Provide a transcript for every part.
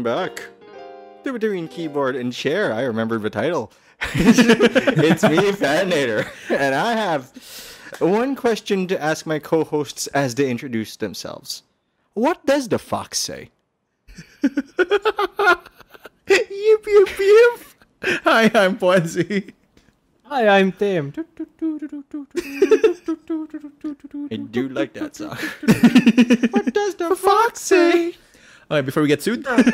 back. Between keyboard and chair, I remembered the title. It's me, Patinator, and I have one question to ask my co-hosts as they introduce themselves. What does the fox say? Yip, yip, yip. Hi, I'm Ponzi. Hi, I'm Tim. I do like that song. What does the Fox say? Okay, before we get sued. Alright,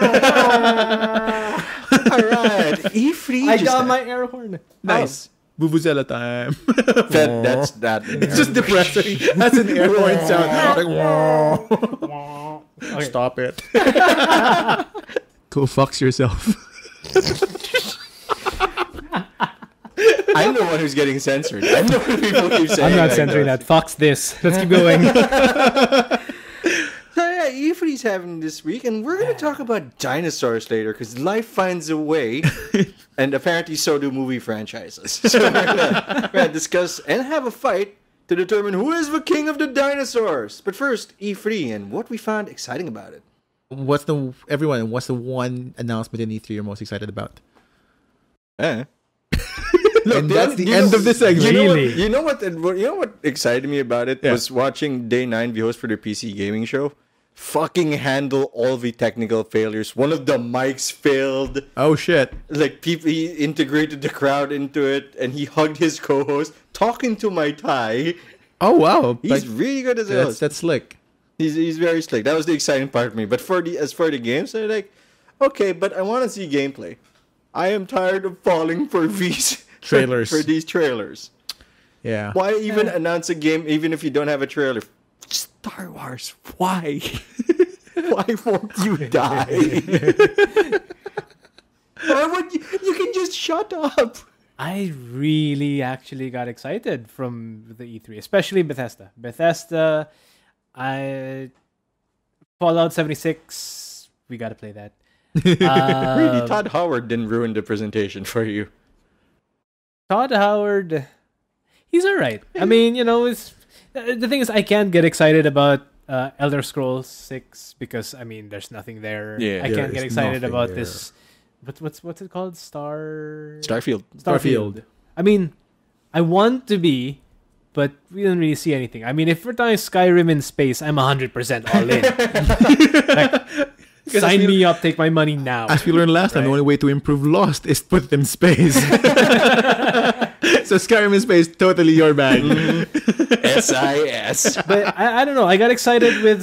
E3 I got my air horn. Nice. Vuvuzela time. That's that. It's just depressing. That's an air horn sound. Like, Okay. Stop it. Go fox yourself. I'm the one who's getting censored. I'm the one people keep saying. I'm not like censoring those. that. Fox this. Let's keep going. So yeah, E3's having this week, and we're going to talk about dinosaurs later because life finds a way, and apparently so do movie franchises. So we're gonna discuss and have a fight to determine who is the king of the dinosaurs. But first, E3 and what we found exciting about it. What's the one announcement in E3 you're most excited about? Eh. And that's the end of the segment. Really? You know what excited me about it was watching Day 9, the host for the PC gaming show, fucking handle all the technical failures. One of the mics failed. Oh shit. Like, he integrated the crowd into it, and he hugged his co-host, talking to my Thai. Oh wow. He's really good as a host. That's slick. He's very slick. That was the exciting part for me. But as for the games, I'm like, okay, but I want to see gameplay. I am tired of falling for these Trailers. for these trailers. Yeah. Why even announce a game even if you don't have a trailer? Star Wars. Why? Why won't you die? Why would you can just shut up. I really actually got excited from the E3, especially Bethesda. Fallout 76, we gotta play that. Really, Todd Howard didn't ruin the presentation for you. Todd Howard, he's alright. I mean, it's the thing is I can't get excited about Elder Scrolls 6 because I mean there's nothing there. Yeah, I can't get there's excited nothing about there. this. What's it called? Starfield. Starfield. I mean, I want to be, but we didn't really see anything. I mean, if we're talking Skyrim in space, I'm 100% all in. Like, sign me up, take my money now. As we learned last time, the only way to improve Lost is put them in space. So Skyrim in space, totally your bag. SIS. But I don't know. I got excited with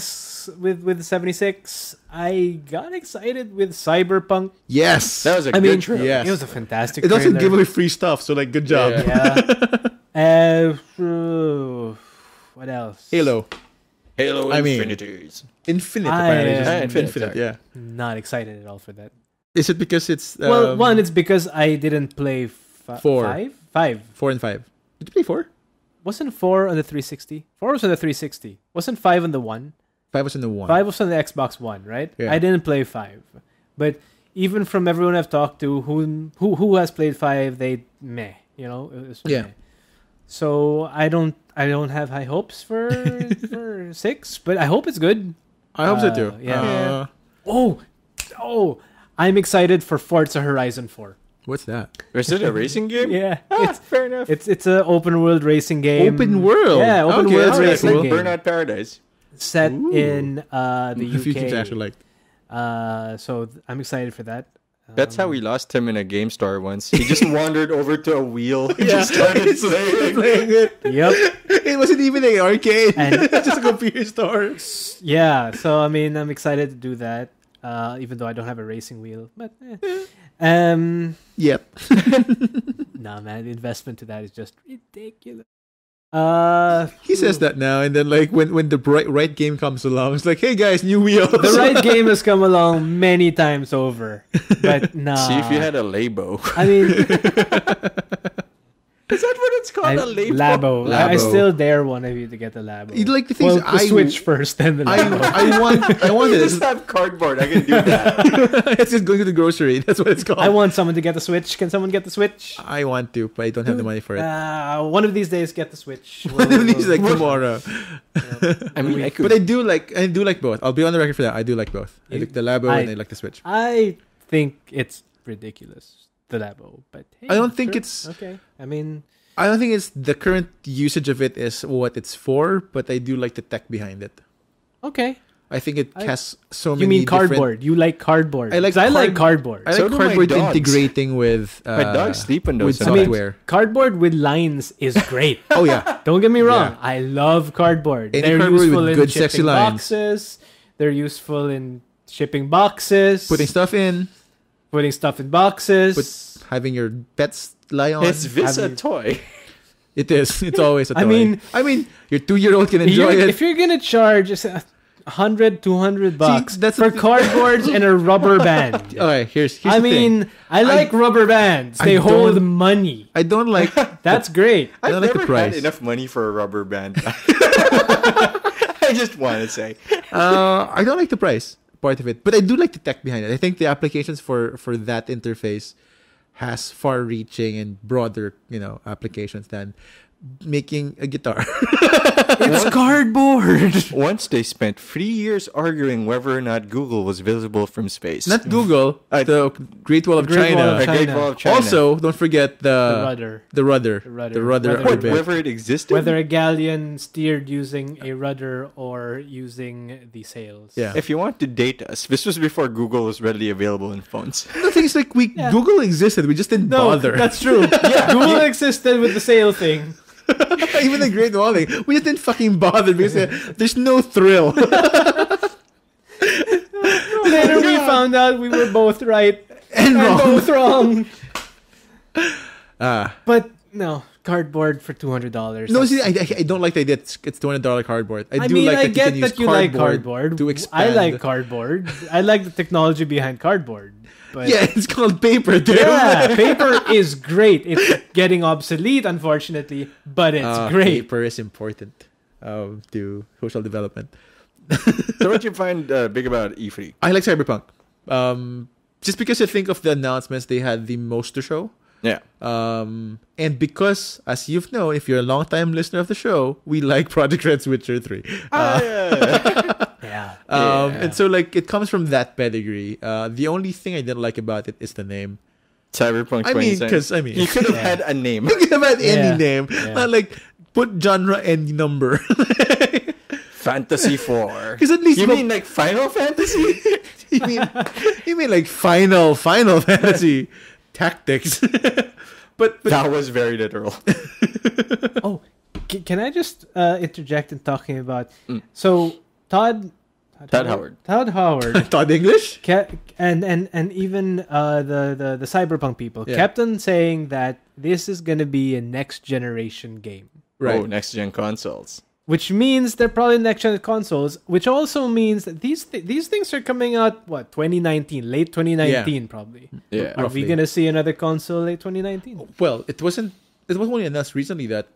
76. I got excited with Cyberpunk. Yes. That was a I good mean, trailer. Yes. It was a fantastic It doesn't trailer. give away free stuff, so like good job. Yeah. What else? Halo. Halo I mean- Infinities. Infinite, I apparently. am- Just Infinite, Infinite, sorry. yeah. Not excited at all for that. Is it because it's Well, one, it's because I didn't play 4. 5. 4 and 5? Did you play 4? Wasn't 4 on the 360? 4 was on the 360. Wasn't 5 on the 1? 5 was in the 1. 5 was on the Xbox One, right? Yeah. I didn't play 5. But even from everyone I've talked to who has played 5, they meh, it was Yeah. meh. So I don't have high hopes for 6, but I hope it's good. I hope so too. Yeah. Oh, I'm excited for Forza Horizon 4. What's that? Was it a racing game? Yeah, Fair enough. it's an open world racing game. Open world? Yeah, open Okay, world that's racing cool. game. Burnout Paradise. Set Ooh. in the The features I UK. actually liked. So I'm excited for that. That's how we lost him in a game store once. He just wandered over to a wheel and just started playing. Playing it. Yep. It wasn't even an arcade. And- It's just a computer store. Yeah. So I mean, I'm excited to do that. Even though I don't have a racing wheel, but Yep. nah, man, the investment to that is just ridiculous. He says that now, and then like when the right game comes along, it's like, hey guys, new wheels. The right game has come along many times over, but nah. See if you had a Labo. I mean, Is that what it's called? A Labo? Labo. I still dare one of you to get the Labo. Like the things well, the Switch first, then the Labo. I want You it. just have cardboard. I can do that. It's just going to the grocery. That's what it's called. I want someone to get the Switch. Can someone get the Switch? I want to, but I don't have the money for it. One of these days, get the Switch. One of these, like tomorrow. I mean, I could. But I do like both. I'll be on the record for that. I do like both. I like the Labo and I like the Switch. I think it's ridiculous, the Labo, but hey, I don't think sure. it's okay. I mean, I don't think it's the current usage of it is what it's for, but I do like the tech behind it. okay. I think it has so many. You mean different- cardboard? You like cardboard? I like 'Cause I like cardboard. I like So do my cardboard dogs. integrating with My dogs sleep in those. with I mean, software. cardboard with lines is great. Oh yeah, Don't get me wrong. Yeah. I love cardboard. Any They're cardboard useful with in good, sexy shipping lines. boxes. They're useful in shipping boxes. putting stuff in, Putting stuff in boxes. having your pets lie on. It's this a Have you- toy? It is. It's always a toy. I mean, your 2-year-old can enjoy it. If you're gonna charge $100, $200 that's for the thing. cardboards and a rubber band. Okay, here's I the thing. mean, I like rubber bands. I They hold don't- money. I don't like. That's great. I I've don't like the never had price. enough money for a rubber band. I just want to say. I don't like the price part of it, but I do like the tech behind it. I think the applications for that interface has far-reaching and broader, applications than making a guitar. It's cardboard. Once they spent 3 years arguing whether or not Google was visible from space. Not Google, the Great Wall of Great Wall China. of The Great China. Wall of China. Also, don't forget The rudder. the rudder. The rudder. The rudder. Whether- are What, big. whether it existed? Whether a galleon steered using a rudder or using the sails. Yeah. If you want to date us, this was before Google was readily available in phones. The thing is, like, Google existed. We just didn't No, bother. that's true. Yeah, Google existed with the sail thing. Even the Great Wall thing. We just didn't fucking bother because there's no thrill. Later we found out we were both right And wrong. both wrong. Ah. But no, cardboard for $200. No, see, I don't like the idea. It's $200 cardboard. I do mean, like I that get you can use that you like cardboard. to I expand. like cardboard. I like the technology behind cardboard. But Yeah, it's called paper, dude. yeah, paper is great. It's getting obsolete, unfortunately, but it's great. Paper is important to social development. So what you find big about E3? I like Cyberpunk. Just because I think of the announcements, they had the most to show. Yeah. And because, as you've known, if you're a long-time listener of the show, we like Project Red Witcher 3. Yeah. And so, like, it comes from that pedigree. The only thing I didn't like about it is the name. Cyberpunk 2077. I mean, because, You could have had a name. you could have had any Yeah. name. Yeah. Not like, put genre and number. Fantasy 4. 'Cause at least You mo- mean like Final Fantasy? you mean like Final Fantasy Tactics. but That was very literal. Oh, can I just interject in talking about? So Todd Howard. Todd Howard, Todd English? and even the Cyberpunk people Yeah. kept on saying that this is gonna be a next generation game, Right. Oh, next gen consoles. which means they're probably next gen consoles. Which also means that these things are coming out 2019, late 2019 probably. Yeah. Are Roughly. we gonna see another console late 2019? Well, it was only announced recently that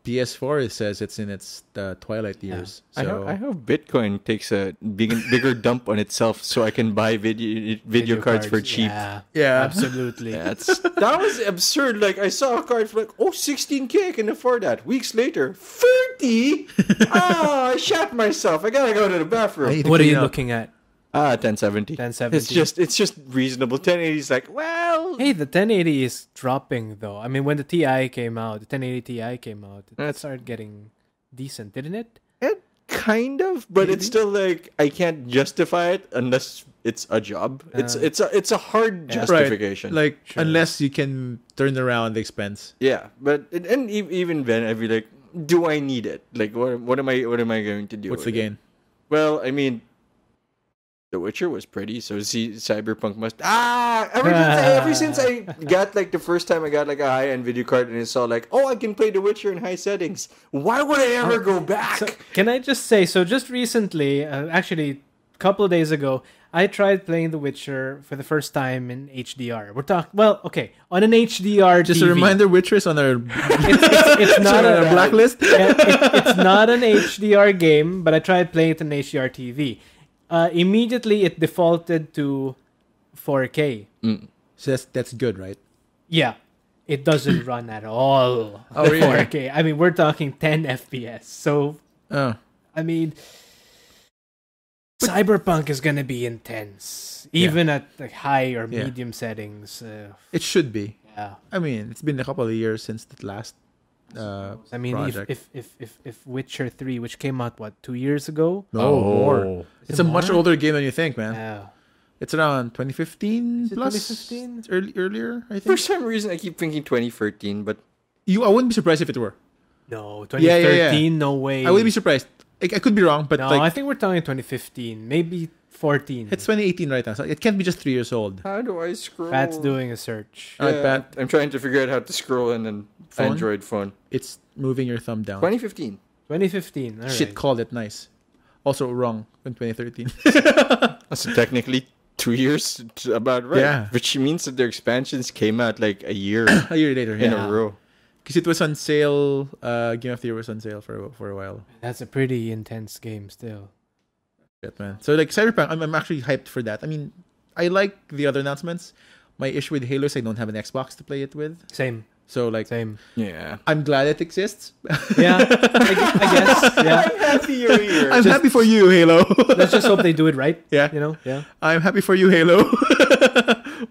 PS4 says it's in its twilight years. I So hope Bitcoin takes a bigger dump on itself so I can buy video cards for cheap. Yeah, absolutely. That was absurd. Like, I saw a card for like, $16K, I can afford that. Weeks later, 30? I shat myself. I gotta go to the bathroom. What are you looking at? 1070. 1070. It's just reasonable. 1080 is like, well, Hey, the 1080 is dropping though. I mean, when the Ti came out, the 1080 Ti came out, it started getting decent, didn't it? it kind of, but it's still like I can't justify it unless it's a job. It's a hard justification. Right. Like unless you can turn around the expense. Yeah, but even then, I'd be like, do I need it? Like, what am I going to do? What's with the it? gain? Well, I mean, The Witcher was pretty, so Cyberpunk must. Ever since I got like the first time I got like a high-end video card and I saw like, I can play The Witcher in high settings. Why would I ever go back? So, can I just say, just recently, actually couple of days ago, I tried playing The Witcher for the first time in HDR. We're talking, well, okay, on an HDR Just TV. a reminder, Witcher is on our It's not on our blacklist. it's not an HDR game, but I tried playing it on HDR TV. Immediately, it defaulted to 4K. So that's good, right? Yeah, it doesn't run at all. Oh, the really? 4K. I mean, we're talking 10 FPS. So, Oh. I mean, Cyberpunk is gonna be intense, even at like high or medium settings. It should be. Yeah. I mean, it's been a couple of years since the last I mean, project. if Witcher 3, which came out 2 years ago, No, more. It's a much more? older game than you think, man. Yeah. It's around 2015 Is it plus. 2015? It's earlier, I For think. some reason, I keep thinking 2013, but I wouldn't be surprised if it were. No, Yeah, 2013, no way. I wouldn't be surprised. I could be wrong, but No, like I think we're talking 2015, maybe 14. it's 2018 right now, so it can't be just 3 years old. how do I scroll? Pat's doing a search. All right, Pat. I'm trying to figure out how to scroll in an Phone? Android phone. It's moving your thumb down. 2015. 2015. All right. Shit, called it nice. Also wrong in 2013. So technically 2 years, about right. Yeah. Which means that their expansions came out like a year A year later, in yeah. a row. Because it was on sale. Game of the Year was on sale for a while. That's a pretty intense game still. Shit, man. So like Cyberpunk, I'm actually hyped for that. I mean, I like the other announcements. My issue with Halo is I don't have an Xbox to play it with. Same. So like, Same. Yeah. I'm glad it exists. Yeah. I guess. Yeah. I'm happy you're here. I'm happy for you, Halo. Let's just hope they do it right. Yeah. You know? Yeah. I'm happy for you, Halo.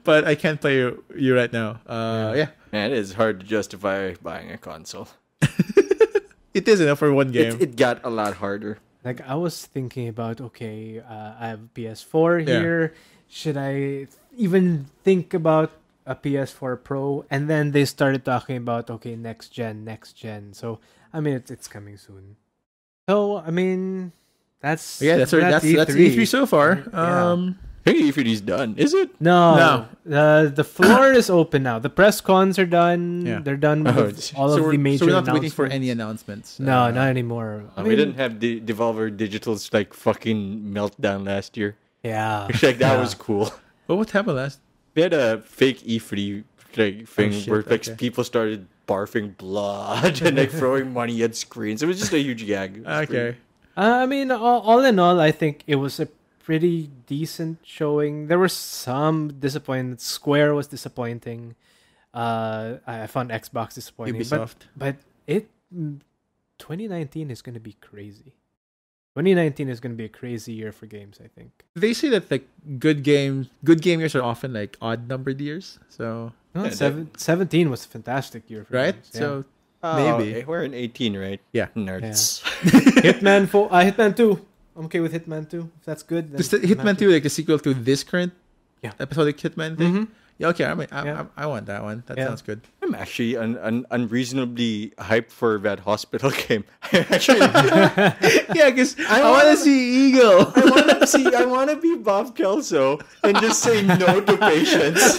But I can't play you right now. Yeah. Man, it is hard to justify buying a console. It is enough for one game. It got a lot harder. Like, I was thinking about, okay, I have a PS4 here. Should I even think about a PS4 Pro? And then they started talking about, okay, next gen. So, I mean, it's coming soon. So, I mean, that's that's E3 so far. Yeah. I think E3's done. Is it? No. The floor is open now. The press cons are done. Yeah. They're done with all of the major So we're not waiting for announcements. any announcements. No, not anymore. I we mean, didn't have the Devolver Digital's like fucking meltdown last year. Yeah. Like that Yeah. was cool. Well, what happened last? They had a fake E3 like thing shit, where like okay. people started barfing blood and like throwing money at screens. It was just a huge gag. It was Okay. I mean, all in all, I think it was a pretty decent showing. There were some disappointments. Square was disappointing. I found Xbox disappointing. Ubisoft. But 2019 is going to be crazy. 2019 is going to be a crazy year for games, I think. They say that like good game years are often like odd numbered years. So No, Yeah, 17 was a fantastic year for right. games. Yeah. So Maybe maybe. we're in 18, right? Yeah. Nerds. Hitman 2. I'm okay with Hitman 2. If that's good. Then Is the Hitman 2 like the sequel to this current episodic Hitman thing? Mhm. Yeah. Okay. Yeah. I want that one. That Yeah. sounds good. I'm actually unreasonably hyped for that hospital game. Actually, Yeah, because I wanna- want to see Eagle. I want to be Bob Kelso and just say no to patients.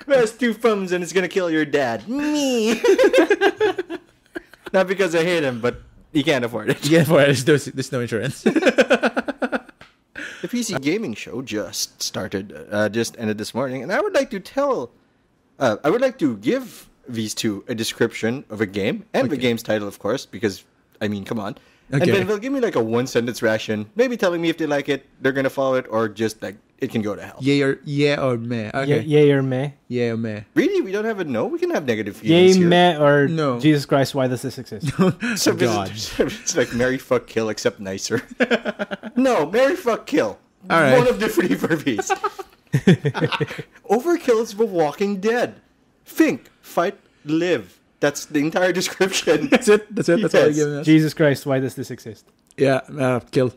Who has 2 thumbs and it's gonna kill your dad? Me. Not because I hate him, but he can't afford it. Yeah, for it. There's no insurance. The PC gaming show just started, just ended this morning, and I would like to give these two a description of a game and the game's title, of course, because I mean, come on. And Okay. then they'll give me like a 1-sentence ration, maybe telling me if they like it, they're gonna follow it, or just like it can go to hell. Yeah or meh. Okay. Yay or meh? Yeah or meh. Really, we don't have a no. We can have negative Yay, feelings here. meh, or No. Jesus Christ, why does this exist? So God. it's like marry, fuck, kill, except nicer. No, marry, fuck, kill. All right. One of the three Furbies. Overkill is The Walking Dead. Think, fight, live. That's the entire description. That's it. That's all you're Yes. giving us. Jesus Christ, why does this exist? Yeah. Kill.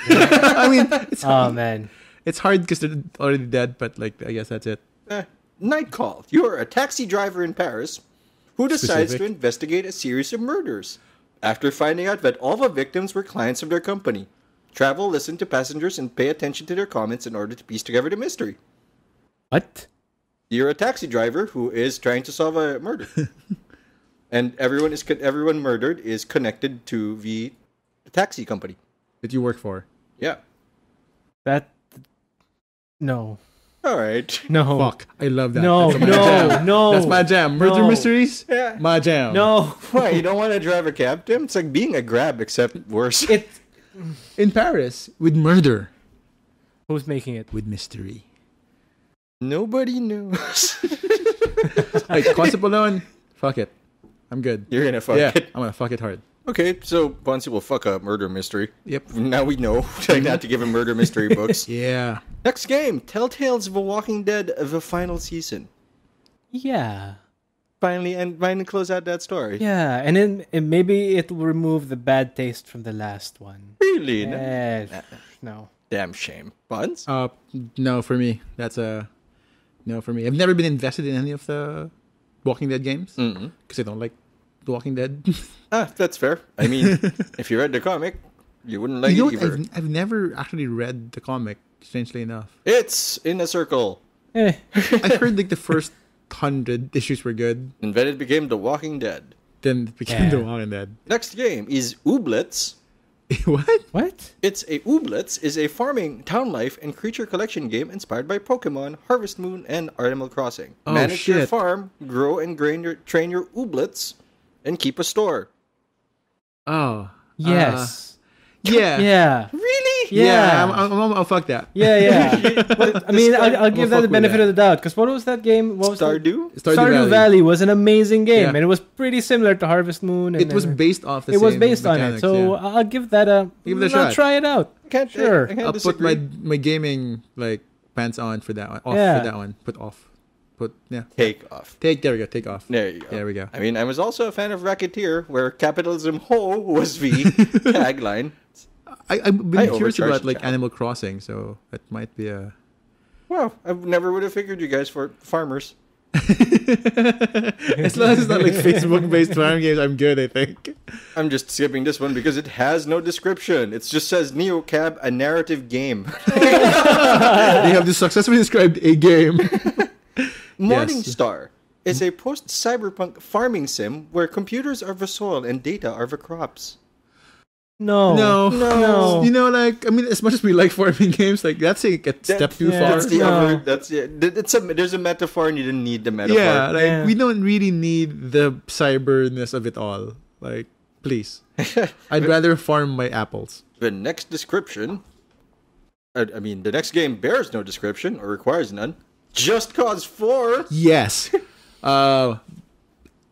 I mean, Oh, man. it's hard because they're already dead, but like I guess that's it. Night Call. You're a taxi driver in Paris who decides Specific. to investigate a series of murders. After finding out that all the victims were clients of their company, travel, listen to passengers, and pay attention to their comments in order to piece together the mystery. What? You're a taxi driver who is trying to solve a murder, and everyone murdered is connected to the taxi company. That you work for. Yeah, That no. All right. No. Fuck, I love that. No, That's my no, jam. no. That's my jam. Murder No. mysteries. Yeah. My jam. No. Why, you don't want to drive a cab, Tim? It's like being a Grab, except worse. It In Paris with murder, who's making it? with mystery. Nobody knows. Like concept alone, fuck it. I'm good. You're gonna fuck Yeah, it. I'm gonna fuck it hard. Okay, so Bonsi will fuck a murder mystery. Yep. Now we know like not to give him murder mystery books. Yeah. Next game, Telltales of the Walking Dead, the final season. Yeah. Finally close out that story. Yeah, and then maybe it will remove the bad taste from the last one. Really? No. Damn shame. Buns? No for me. That's a no for me. I've never been invested in any of the Walking Dead games because I don't like The Walking Dead. That's fair. I mean, if you read the comic, you wouldn't like it either. I've never actually read the comic. Strangely enough, It's in a circle. Eh. I heard like the first 100 issues were good. And then it became The Walking Dead. Then it became Yeah. The Walking Dead. Next game is Ooblets. What? What? It's a Ooblets is a farming, town life, and creature collection game inspired by Pokemon, Harvest Moon, and Animal Crossing. Oh, Manage your shit. farm, grow and train your Ooblets, and keep a store. Oh. Yes. Yeah. Yeah. Really? Yeah. I'll fuck that. Yeah. But, I mean, I'll give that fuck the with benefit that. of the doubt. Because what was that game? What was Stardew? Stardew Valley was an amazing game, Yeah. and it was pretty similar to Harvest Moon. And It was based off the It same was based on it, mechanics, so yeah. I'll give that a. Give it a I'll shot. try it out. Sure. I can't I'll put disagree. my gaming like pants on for that one. Off Yeah. for that one. Put off. Put Take off. there we go. Take off. There you go. There we go. I mean, I was also a fan of Racketeer, where capitalism ho was the tagline. I've been I curious overcharged about the like channel. Animal Crossing, so that might be a. Well, I never would have figured you guys for farmers. As long as it's not like Facebook-based farm games, I'm good. I think. I'm just skipping this one because it has no description. It just says Neocab, a narrative game. They have successfully described a game. Morningstar is a post-cyberpunk farming sim where computers are the soil and data are the crops. No. No. You know, like I mean, as much as we like farming games, like that's a step too yeah, far. That's the No. other. That's there's a metaphor and you didn't need the metaphor. Yeah, like Yeah. we don't really need the cyberness of it all. Like, please, I'd rather farm my apples. The next description. I mean, the next game bears no description or requires none. Just Cause 4. Yes. You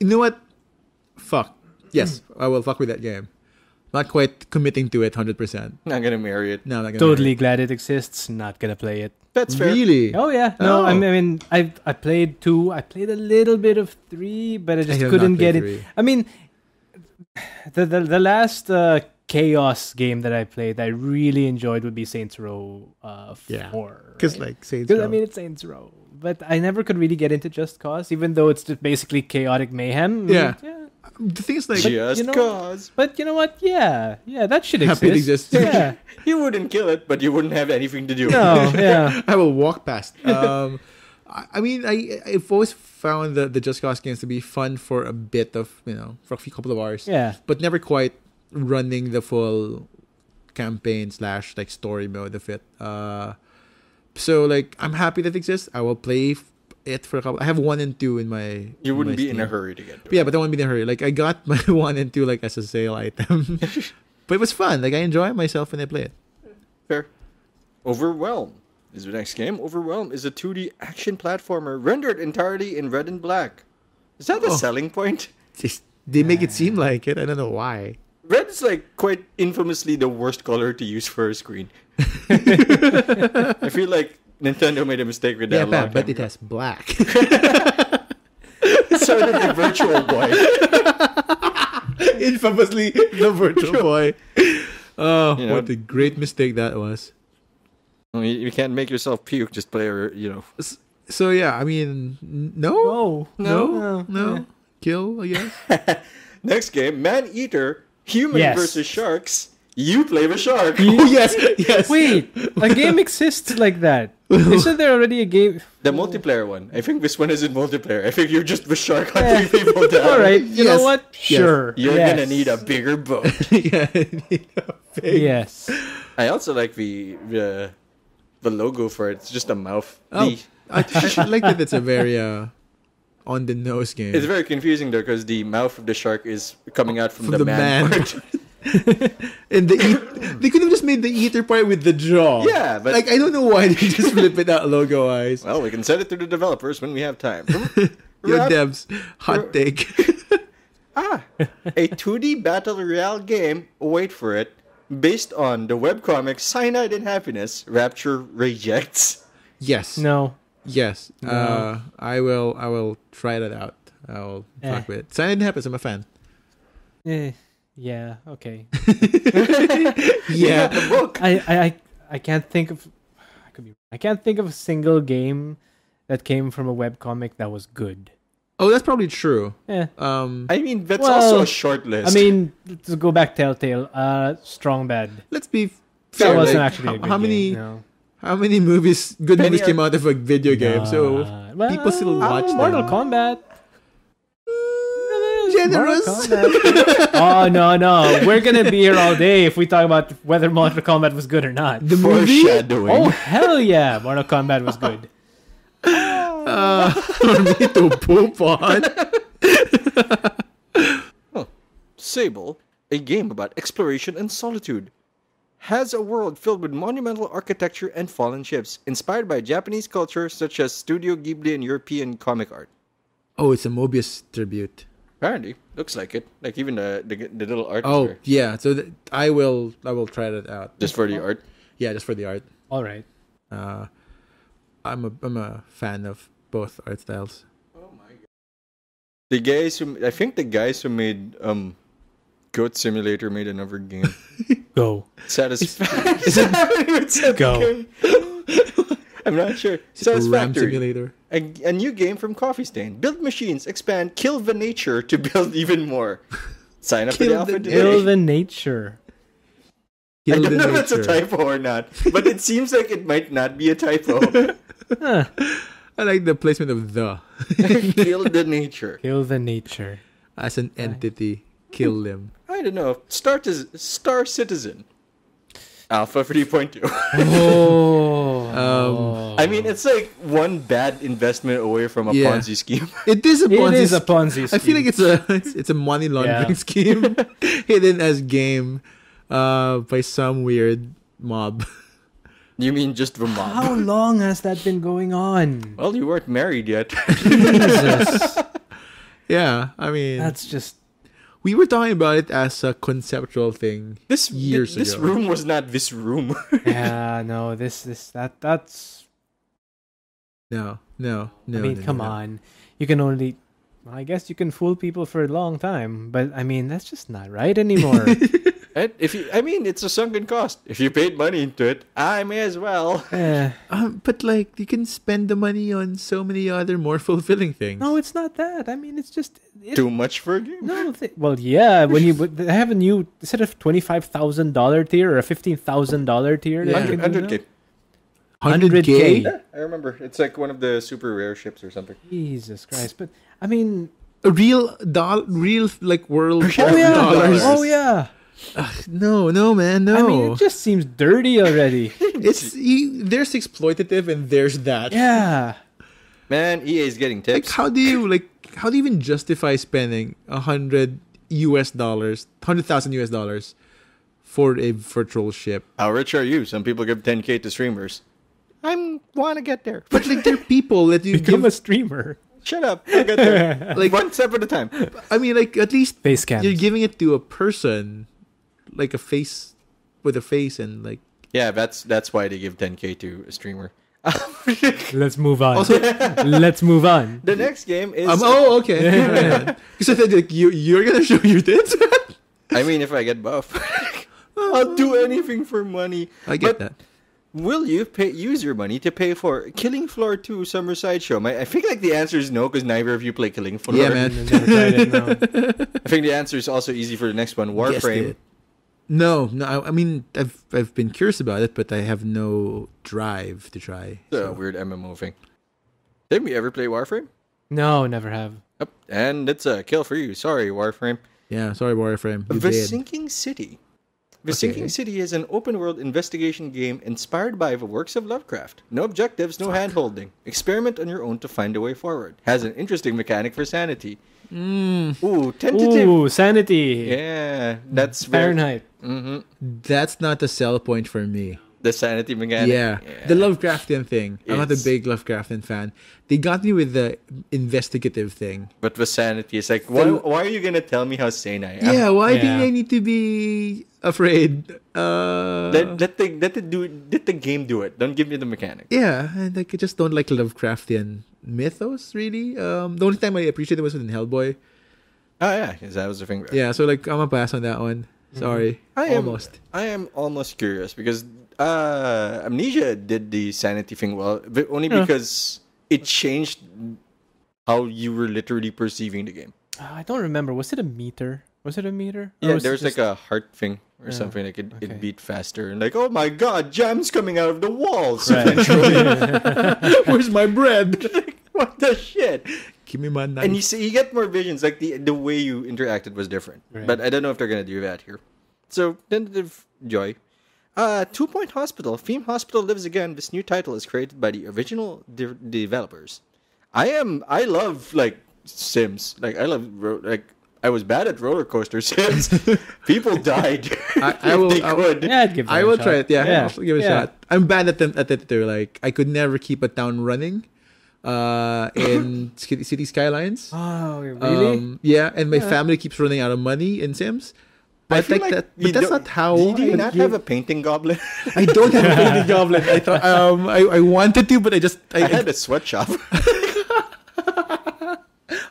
know what? Fuck. Yes, I will fuck with that game. Not quite committing to it 100%. Not gonna marry it. No, I'm not gonna. Totally glad it exists. Not gonna play it. That's fair. Really? Oh yeah. No, Oh. I mean, I played 2. I played a little bit of 3, but I just have couldn't not get played it. 3. I mean, the last Chaos game that I played, I really enjoyed would be Saints Row 4. Yeah. Because right? like Saints 'Cause, Row. I mean, it's Saints Row, but I never could really get into Just Cause, even though it's just basically chaotic mayhem. Yeah. The thing is like Just you know- Cause. But you know what? Yeah, that should exist. Happy it exists. Yeah. You wouldn't kill it, but you wouldn't have anything to do. No. Yeah. I will walk past. I mean, I've always found the Just Cause games to be fun for a bit of, for a few couple of hours. Yeah. But never quite running the full campaign / like story mode of it. So like, I'm happy that it exists. I will play it for a couple. I have 1 and 2 in my. You wouldn't my be in a Steam. hurry to get to it. Yeah, but I won't be in a hurry. Like I got my 1 and 2 like as a sale item. But it was fun. Like I enjoy myself when I play it. Fair. Overwhelm is the next game. Overwhelm is a 2D action platformer rendered entirely in red and black. Is that the Oh. selling point? They make it seem like it. I don't know why. Red is like quite infamously the worst color to use for a screen. I feel like Nintendo made a mistake with that. Yeah, a long Pat, but time it ago. has black. So did the Virtual Boy. Infamously, the Virtual Boy. Oh, You know- what a great mistake that was. I mean, you can't make yourself puke. Just play, So yeah, I mean, no, No. kill, I guess. Next game, Man Eater, Human Yes. versus Sharks. You play the shark. Oh yes. Wait, a game exists like that. Isn't there already a game? The multiplayer one. I think this one isn't multiplayer. I think you're just the shark hunting people down. All right, you know Yes. what? Yes. Sure. You're Yes. gonna need a bigger boat. Yeah. Yes. I also like the the logo for it. It's just a mouth. Oh, I like that it's a very on the nose game. It's very confusing though because the mouth of the shark is coming out from the man part. And they could have just made the eater part with the jaw. Yeah, but like I don't know why they just flip it out logo eyes. Well, we can send it to the developers when we have time. Yo, devs, hot take. A 2D battle royale game. Wait for it. Based on the webcomic Cyanide and Happiness, Rapture rejects. Yes. No. Yes. No. I will try that out. I'll talk with it. Cyanide and Happiness. I'm a fan. Yeah. Okay. Yeah. The book. I can't think of. I can't think of a single game that came from a webcomic that was good. Oh, that's probably true. Yeah. I mean, that's also a short list. I mean, let's go back Telltale. Strong Bad. Let's be That fair. wasn't like, actually a good how game. many No. how many good movies came out of a video game? So Well, people still watch them. Mortal Kombat. Generous. Mortal Kombat. Oh no! We're gonna be here all day if we talk about whether Mortal Kombat was good or not. The movie? Foreshadowing. Oh hell yeah! Mortal Kombat was good. For me to poop on. Sable, a game about exploration and solitude, has a world filled with monumental architecture and fallen ships, inspired by Japanese culture such as Studio Ghibli and European comic art. Oh, it's a Mobius tribute. Apparently, looks like it. Like even the little art. Oh, there. yeah. So I will try that out. Just for the art. Yeah, just for the art. All right. I'm a fan of both art styles. Oh my god. I think the guys who made Goat Simulator made another game. Go. Satisfactory. Go. I'm not sure. Ram Satisfactory. Simulator. A new game from Coffee Stain. Build machines, expand, kill the nature to build even more. Sign up for the alpha today. Kill the nature. I don't know if it's a typo or not, but it seems like it might not be a typo. Huh. I like the placement of the. Kill the nature. Kill the nature. As an entity. Kill them. I don't know. Star Citizen. Alpha 3.2. Oh. I mean, it's like one bad investment away from a Yeah. Ponzi scheme. It is a Ponzi. It is a Ponzi scheme. I feel like it's a money laundering Yeah. scheme hidden as game by some weird mob. You mean just the mob? How long has that been going on? Well, you weren't married yet. Jesus. Yeah, I mean, That's just. we were talking about it as a conceptual thing This years this ago. room was not this room. Yeah, no, that's. No. I mean, come on. You can only. I guess you can fool people for a long time, but I mean, that's just not right anymore. Right? It's a sunken cost. If you paid money into it, I may as well. But like, you can spend the money on so many other more fulfilling things. No, it's not that. I mean, it's just. Too much for a game? No, well, yeah. When they have a new instead of $25,000 tier or a $15,000 tier, Yeah. that you can do 100K. now? 100K. Yeah, I remember. It's like one of the super rare ships or something. Jesus Christ! But I mean, A real like world of oh yeah, dollars. oh yeah. No, man, no. I mean, it just seems dirty already. There's exploitative and there's that. Yeah. Man, EA is getting Like, tips. how do you even justify spending $100,000 for a virtual ship? How rich are you? Some people give 10K to streamers. I want to get there. But like, there are people that you Become give. a streamer. Shut up. I'll get there. Like, One step at a time. I mean, like, at least Face cam. you're giving it to a person, like a face with a face, and like. Yeah, that's why they give 10K to a streamer. Let's move on. Also, Let's move on. The next game is... Okay. Because I thought like, you're gonna show your tits. I mean, if I get buff, I'll do anything for money. I get But that. Will you use your money to pay for Killing Floor 2 Summer Sideshow? I think like the answer is no, because neither of you play Killing Floor. Yeah, man. Never tried it, no. I think the answer is also easy for the next one. Guessed Warframe. it. No. I mean, I've been curious about it, but I have no drive to try. It's a weird MMO thing. Did we ever play Warframe? No, never have. Yep. And it's a kill for you. Sorry, Warframe. Yeah, sorry, Warframe. You The did. Sinking City. The Sinking City is an open-world investigation game inspired by the works of Lovecraft. No objectives, no hand-holding. Experiment on your own to find a way forward. Has an interesting mechanic for sanity. Ooh, tentative. Ooh, sanity. Yeah, that's Fahrenheit. That's not a sell point for me. The sanity mechanic. Yeah. The Lovecraftian thing. I'm not a big Lovecraftian fan. They got me with the investigative thing. But the sanity is like, why are you gonna tell me how sane I am? Yeah, why do I need to be afraid? Let the game do it. Don't give me the mechanic. Yeah, and like I just don't like Lovecraftian mythos really. The only time I appreciated was in Hellboy. Oh yeah, because that was the thing. Right? Yeah, so like I'm a pass on that one. Sorry. I am almost curious because Amnesia did the sanity thing well, but only because it changed how you were literally perceiving the game. I don't remember. Was it a meter? Yeah, there was like a heart thing or something. Like it beat faster and like, oh my god, jam's coming out of the walls. Right. Where's my bread? What the shit? Give me my knife. And you get more visions. Like the way you interacted was different. Right. But I don't know if they're gonna do that here. So tentative joy. 2 Point Hospital. Theme Hospital lives again. This new title is created by the original developers. I love like Sims. Like I was bad at roller coaster Sims. People died. I will try it. Yeah. I'll give it a shot. I'm bad at it too. Like I could never keep a town running. In City Skylines. Oh, really? Yeah, and my family keeps running out of money in Sims. But but that's not how. Do you not have a painting goblin? I don't have a painting goblin. I thought I wanted to, but I had a sweatshop.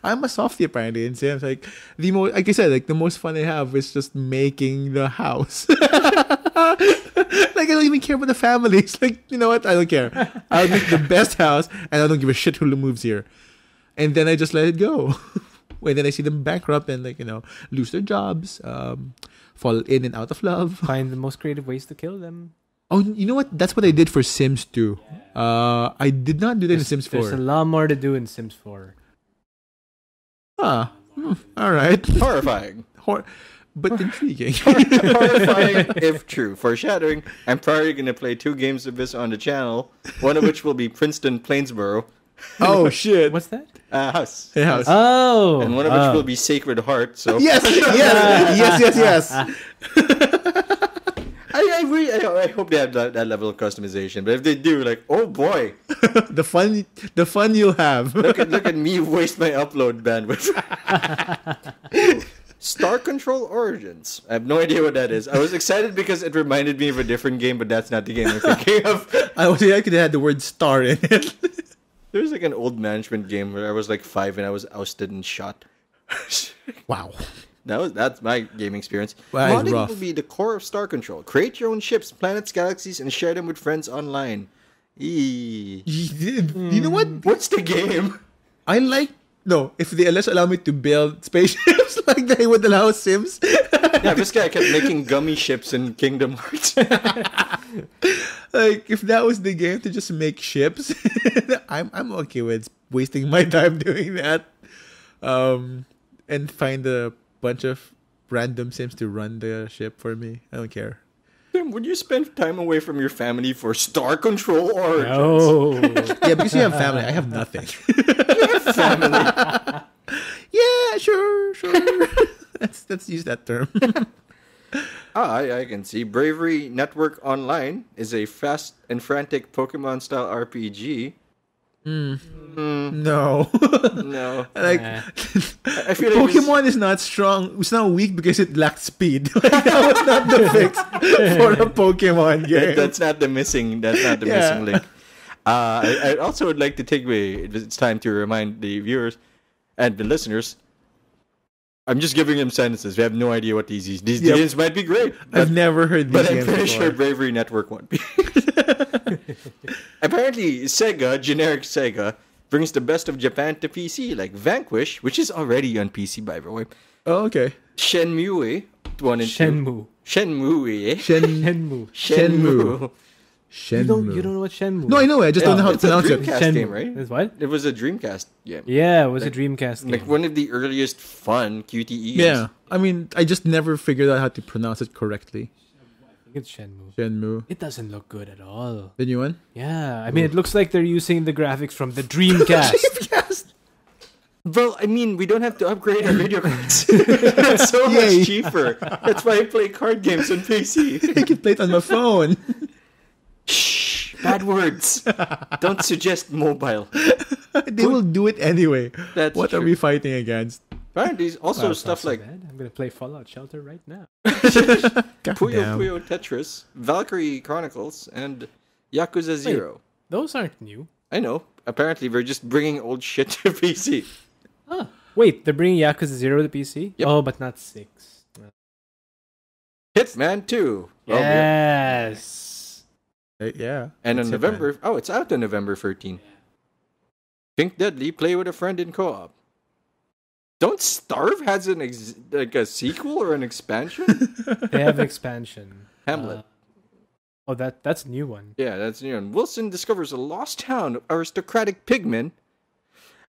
I'm a softie apparently in Sims. Like like I said, like the most fun I have is just making the house. Like I don't even care about the families. Like, you know what? I don't care. I'll make the best house and I don't give a shit who moves here. And then I just let it go. And then I see them bankrupt and lose their jobs, fall in and out of love. Find the most creative ways to kill them. Oh, you know what? That's what I did for Sims 2. I did not do that in Sims 4. There's a lot more to do in Sims 4. All right. Horrifying. But intriguing. Horrifying if true. Foreshadowing. I'm probably going to play 2 games of this on the channel. One of which will be Princeton Plainsboro. Oh shit! What's that? House. A house. Oh. And one of which will be Sacred Heart. So yes. I hope they have that level of customization. But if they do, like, oh boy, the fun you'll have. look at me waste my upload bandwidth. Star Control Origins. I have no idea what that is. I was excited because it reminded me of a different game, but that's not the game I'm thinking of. I was thinking it had the word star in it. There's like an old management game where I was like 5 and I was ousted and shot. Wow. That's my gaming experience. Wow, modding will be the core of Star Control. Create your own ships, planets, galaxies, and share them with friends online. You know what? What's the game? If they allow me to build spaceships like they would allow Sims. Yeah, this guy kept making gummy ships in Kingdom Hearts. Like if that was the game to just make ships, I'm okay with wasting my time doing that. And find a bunch of random Sims to run the ship for me. I don't care. Tim, would you spend time away from your family for Star Control Origins? No. Yeah, because you have family. I have nothing. You have family. Yeah, sure. Let's use that term. I can see. Bravery Network Online is a fast and frantic Pokemon-style RPG. No. Like, I feel like Pokemon is not strong. It's not weak because it lacked speed. Like, that was not the fix for a Pokemon game. That's not the missing link. I also would like to take away. It's time to remind the viewers and the listeners. I'm just giving them sentences. We have no idea what these games might be great. I've never heard these but games I'm pretty before. sure Bravery Network won't be. Apparently, generic Sega, brings the best of Japan to PC, like Vanquish, which is already on PC, by the way. Oh, okay. Shenmue 1 and 2. Shenmue. Shenmue. You don't know what Shenmue? No, I know. I just don't know how to pronounce it. It's a Dreamcast game, right? It's what? It was a Dreamcast game. Yeah, it was a Dreamcast game. Like one of the earliest fun QTE games. Yeah. I mean, I just never figured out how to pronounce it correctly. think it's Shenmue. Shenmue. It doesn't look good at all. The new one? Yeah, I mean, it looks like they're using the graphics from the Dreamcast. Well, I mean, we don't have to upgrade our video cards. It's so much cheaper. That's why I play card games on PC. I can play it on my phone. Shh, bad words. Don't suggest mobile. They will do it anyway. What true. are we fighting against? Apparently, also stuff like I'm gonna play Fallout Shelter right now. Puyo Puyo Tetris, Valkyrie Chronicles, and Yakuza 0. Those aren't new. I know. Apparently, we're just bringing old shit to PC. Huh. Wait, they're bringing Yakuza 0 to PC? Yep. Oh, but not 6. Hitman 2. Yes. Yeah. And it's on November... Oh, it's out on November 13. Pink Deadly, play with a friend in co-op. Don't Starve has a sequel or an expansion? They have an expansion. Hamlet. That's a new one. Yeah, that's new. And Wilson discovers a lost town of aristocratic pigmen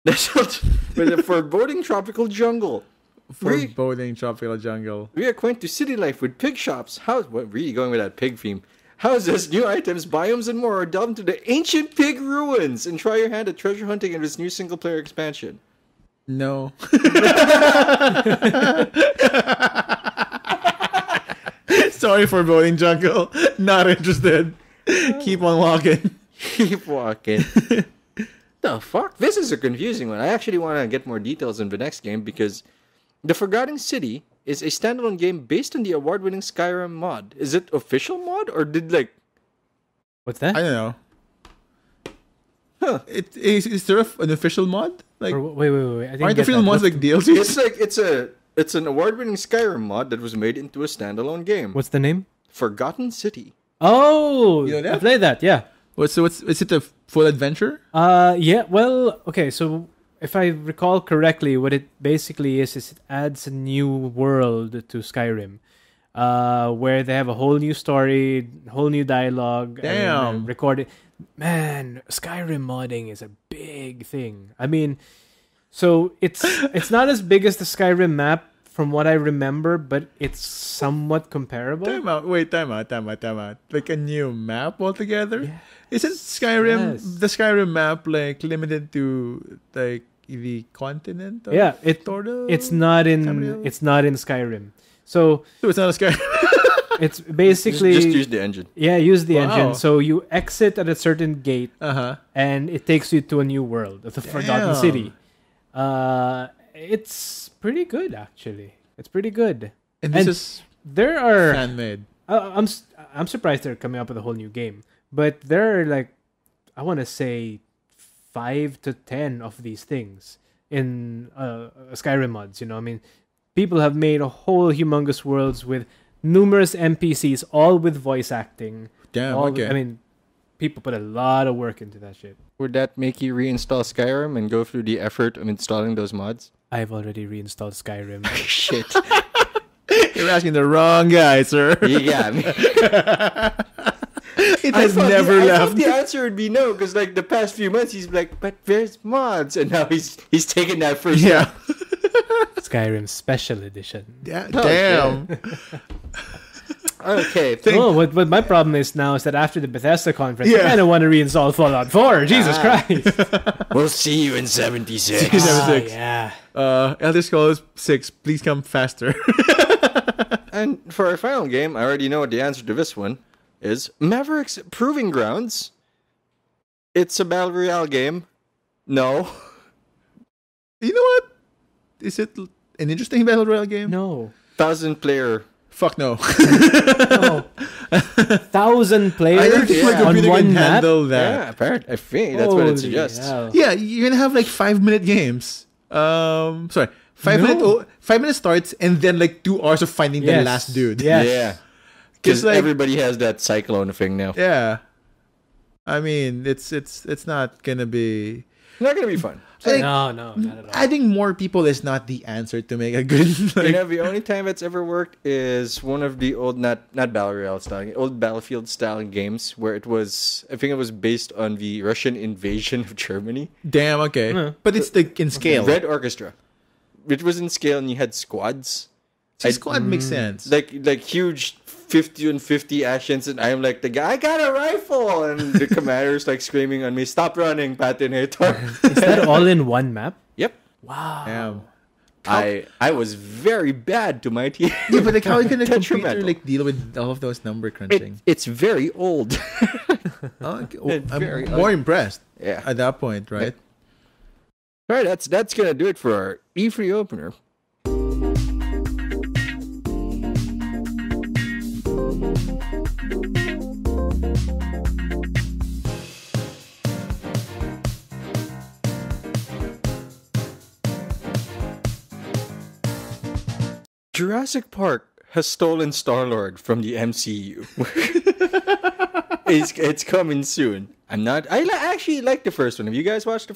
nestled with a foreboding tropical jungle. Foreboding tropical jungle. Reacquaint to city life with pig shops. Really going with that pig theme. Houses, new items, biomes, and more. Delve into the ancient pig ruins and try your hand at treasure hunting in this new single-player expansion. No. Sorry for voting jungle. Not interested. Keep on walking. Keep walking. The fuck? This is a confusing one. I actually want to get more details on the next game because The Forgotten City is a standalone game based on the award-winning Skyrim mod. Is it official mod or did What's that? I don't know. Huh. Is there an official mod? Like, wait. I didn't aren't get official that. mods like DLC? It's an award-winning Skyrim mod that was made into a standalone game. What's the name? Forgotten City. Oh, You know that? I played that. Yeah. Is it a full adventure? Yeah. Well, okay. So if I recall correctly, what it basically is it adds a new world to Skyrim, where they have a whole new story, whole new dialogue. Damn. And recorded. Man, Skyrim modding is a big thing. I mean, so it's not as big as the Skyrim map from what I remember, but it's somewhat comparable. Time out. Like a new map altogether? Yeah. Isn't the Skyrim map like limited to like the continent? Yeah, Torda? it's not in Skyrim. So it's not a Skyrim. it's basically just use the engine. Yeah, use the Wow. engine. So you exit at a certain gate, Uh-huh. and it takes you to a new world, the Forgotten City. It's pretty good, actually. It's pretty good. And this And is There are. handmade. I'm surprised they're coming up with a whole new game, but there are I want to say 5 to 10 of these things in Skyrim mods. I mean, people have made a whole humongous worlds with numerous NPCs, all with voice acting. Damn, okay. I mean, people put a lot of work into that shit. Would that make you reinstall Skyrim and go through the effort of installing those mods? I've already reinstalled Skyrim. Shit. You're asking the wrong guy, sir. You got me. It has never I left. thought the answer would be no, because the past few months he's like, but there's mods, and now he's taking that first Yeah. Skyrim Special Edition. Yeah. Oh, Damn. Okay. What my problem is now is that after the Bethesda conference, I Yeah. kind of want to reinstall Fallout 4. Jesus Christ. We'll see you in 76. Yeah. Elder Scrolls 6, please come faster. And for our final game, I already know what the answer to this one is. Maverick's Proving Grounds. It's a Battle Royale game. No. You know what? Is it an interesting Battle Royale game? No. 1,000-player. Fuck no. No. 1,000 players I don't think my Yeah. on computer one can map? handle that. Yeah, apparently. I think that's what it Holy suggests. hell. Yeah, you're gonna have 5-minute games. Sorry, 5 minute starts and then 2 hours of finding the Yes. last dude. Yes. Yeah. Because It's everybody has that cyclone thing now. Yeah. I mean, it's not gonna be. Not going to be fun. Like, No, not at all. adding more people is not the answer to make a good. The only time that's ever worked is one of the old, not Battle Royale style, old Battlefield style games where it was, I think it was based on the Russian invasion of Germany. Damn. Okay, but it's in scale. Red Orchestra. It was in scale and you had squads. See, squad makes sense. Like huge 50 on 50 actions, and I'm like the guy. I got a rifle, and the commander's like screaming on me, "Stop running, Patinator!" Is that all in one map? Yep. Wow. Damn. I was very bad to my team. Yeah, but like, how are you gonna Detrimental. computer like deal with all of those number crunching? It's very old. Oh, okay. it's I'm very more impressed Yeah. at that point, right? All right, that's gonna do it for our E3 opener. Jurassic Park has stolen Star-Lord from the MCU. It's coming soon. Actually like the first one. Have you guys watched the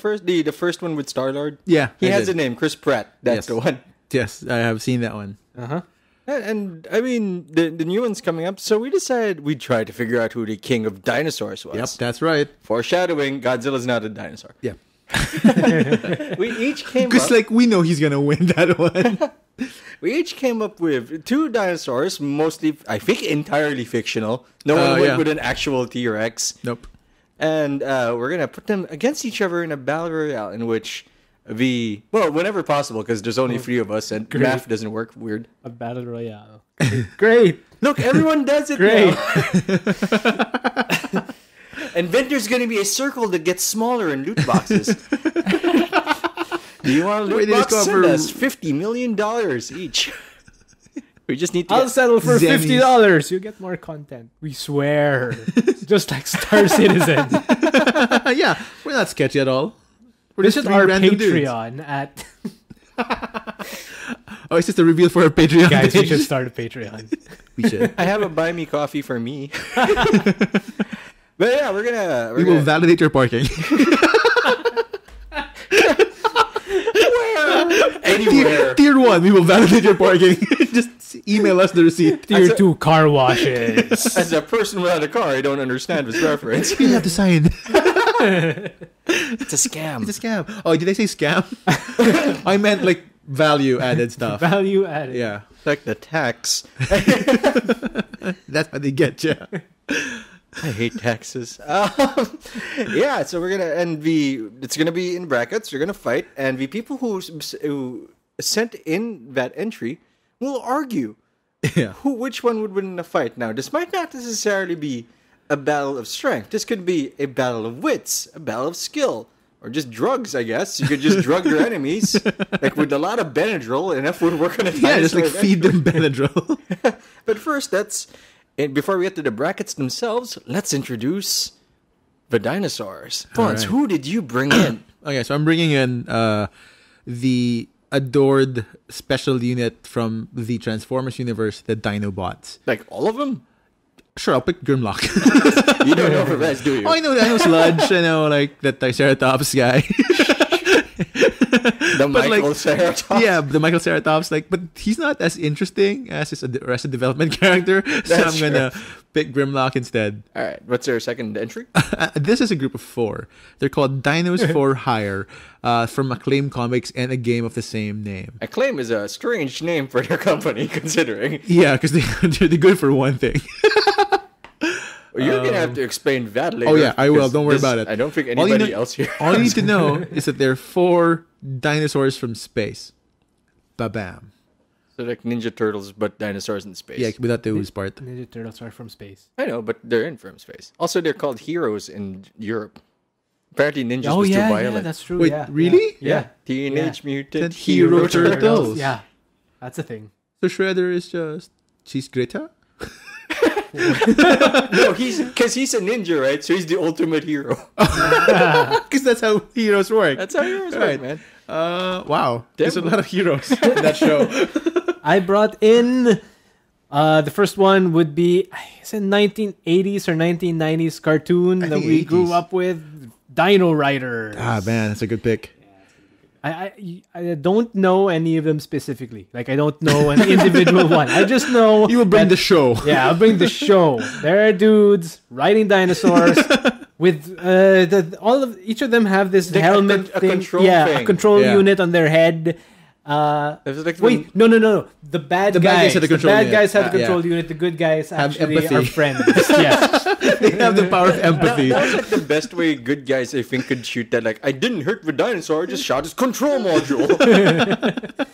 first one with Star-Lord? Yeah, He I has did. a name, Chris Pratt. That's Yes. the one. Yes, I have seen that one. Uh-huh. And I mean, the new one's coming up, so we decided we'd try to figure out who the king of dinosaurs was. Yep, that's right. Foreshadowing, Godzilla's not a dinosaur. Yeah, We each came because up. like we know he's gonna win that one. We each came up with 2 dinosaurs, mostly, I think, entirely fictional. No one went yeah. with an actual T-Rex. Nope. And we're going to put them against each other in a battle royale in which whenever possible, because there's only 3 of us, and math doesn't work. Weird. A battle royale. Great. Look, everyone does it Great. now. And then there's going to be a circle that gets smaller in loot boxes. Do you want a loot Wait, box? discover- Send us $50 million each. We just need to I'll get... settle for Zennies. $50. You get more content. We swear. Just like Star Citizen. Yeah, we're not sketchy at all. We're This just is 3 our random dudes. Patreon at... Oh, it's just a reveal for our Patreon Guys, we page. should start a Patreon. We should. I have a buy me coffee for me. But yeah, we're gonna We will validate your parking. anywhere. Tier 1, we will validate your parking. Just email us the receipt. Tier 2 car washes. As a person without a car, I don't understand this reference. You have to sign. It's a scam. It's a scam. Oh, did I say scam? I meant like value added stuff. Value added. Yeah. Like the tax. That's how they get you. I hate taxes. Yeah, so we're gonna it's gonna be in brackets. We're gonna fight, and the people who sent in that entry will argue Yeah. which one would win in a fight. Now, this might not necessarily be a battle of strength. This could be a battle of wits, a battle of skill, or just drugs. I guess you could just drug your enemies, like with a lot of Benadryl. Enough would work on a Yeah, just like dinosaur feed them Benadryl. But first, and before we get to the brackets themselves, let's introduce the dinosaurs. Fonz, right. who did you bring in? Okay, so I'm bringing in the adored special unit from the Transformers universe, the Dinobots. Like all of them? Sure, I'll pick Grimlock. You don't know for best, do you? Oh, I know Sludge. I know like the Triceratops guy. The but, Michael like, Ceratops. Yeah, the Michael Ceratops, but he's not as interesting as his Arrested Development character. So That's I'm gonna pick Grimlock instead. All right. What's our second entry? This is a group of 4. They're called Dinos for Hire, from Acclaim Comics and a game of the same name. Acclaim is a strange name for their company, considering. Yeah, because they're good for one thing. Well, you're gonna have to explain that later. Oh yeah, I will. because Don't worry about it. I don't think All you anybody know- else here. All you need to know is that there are 4 dinosaurs from space. Ba-bam. So like Ninja Turtles, but dinosaurs in space. Yeah, without the ooze part. Ninja Turtles are from space. I know, but they're in from space. Also, they're called heroes in Europe. Apparently, ninjas Oh was yeah, too yeah, violent. that's true. Wait, yeah, really? Yeah. Teenage Mutant Hero Hero Turtles. Turtles. Yeah. That's a thing. So Shredder is just... She's Greta? No, because he's a ninja, right? So he's the ultimate hero. Because that's how heroes work. That's how heroes Right. work, man. Wow. There's a lot of heroes in that show. I brought in the first one would be it's a 1980s or 1990s cartoon that think we 80s. grew up with, Dino Riders. Ah, man, that's a good pick. I don't know any of them specifically. Like I don't know an individual one. I just know You will bring that- the show. Yeah, I'll bring the show. There are dudes riding dinosaurs with each of them have this helmet a thing. control yeah, thing. a control Yeah. unit on their head. It was like Wait, no. The bad guys. had the The control bad unit. guys have the Yeah. control unit. The good guys Have actually empathy. are friends. Yes. They have the power of empathy. That was like the best way good guys, I think, could shoot that. Like, I didn't hurt the dinosaur, I just shot his control module.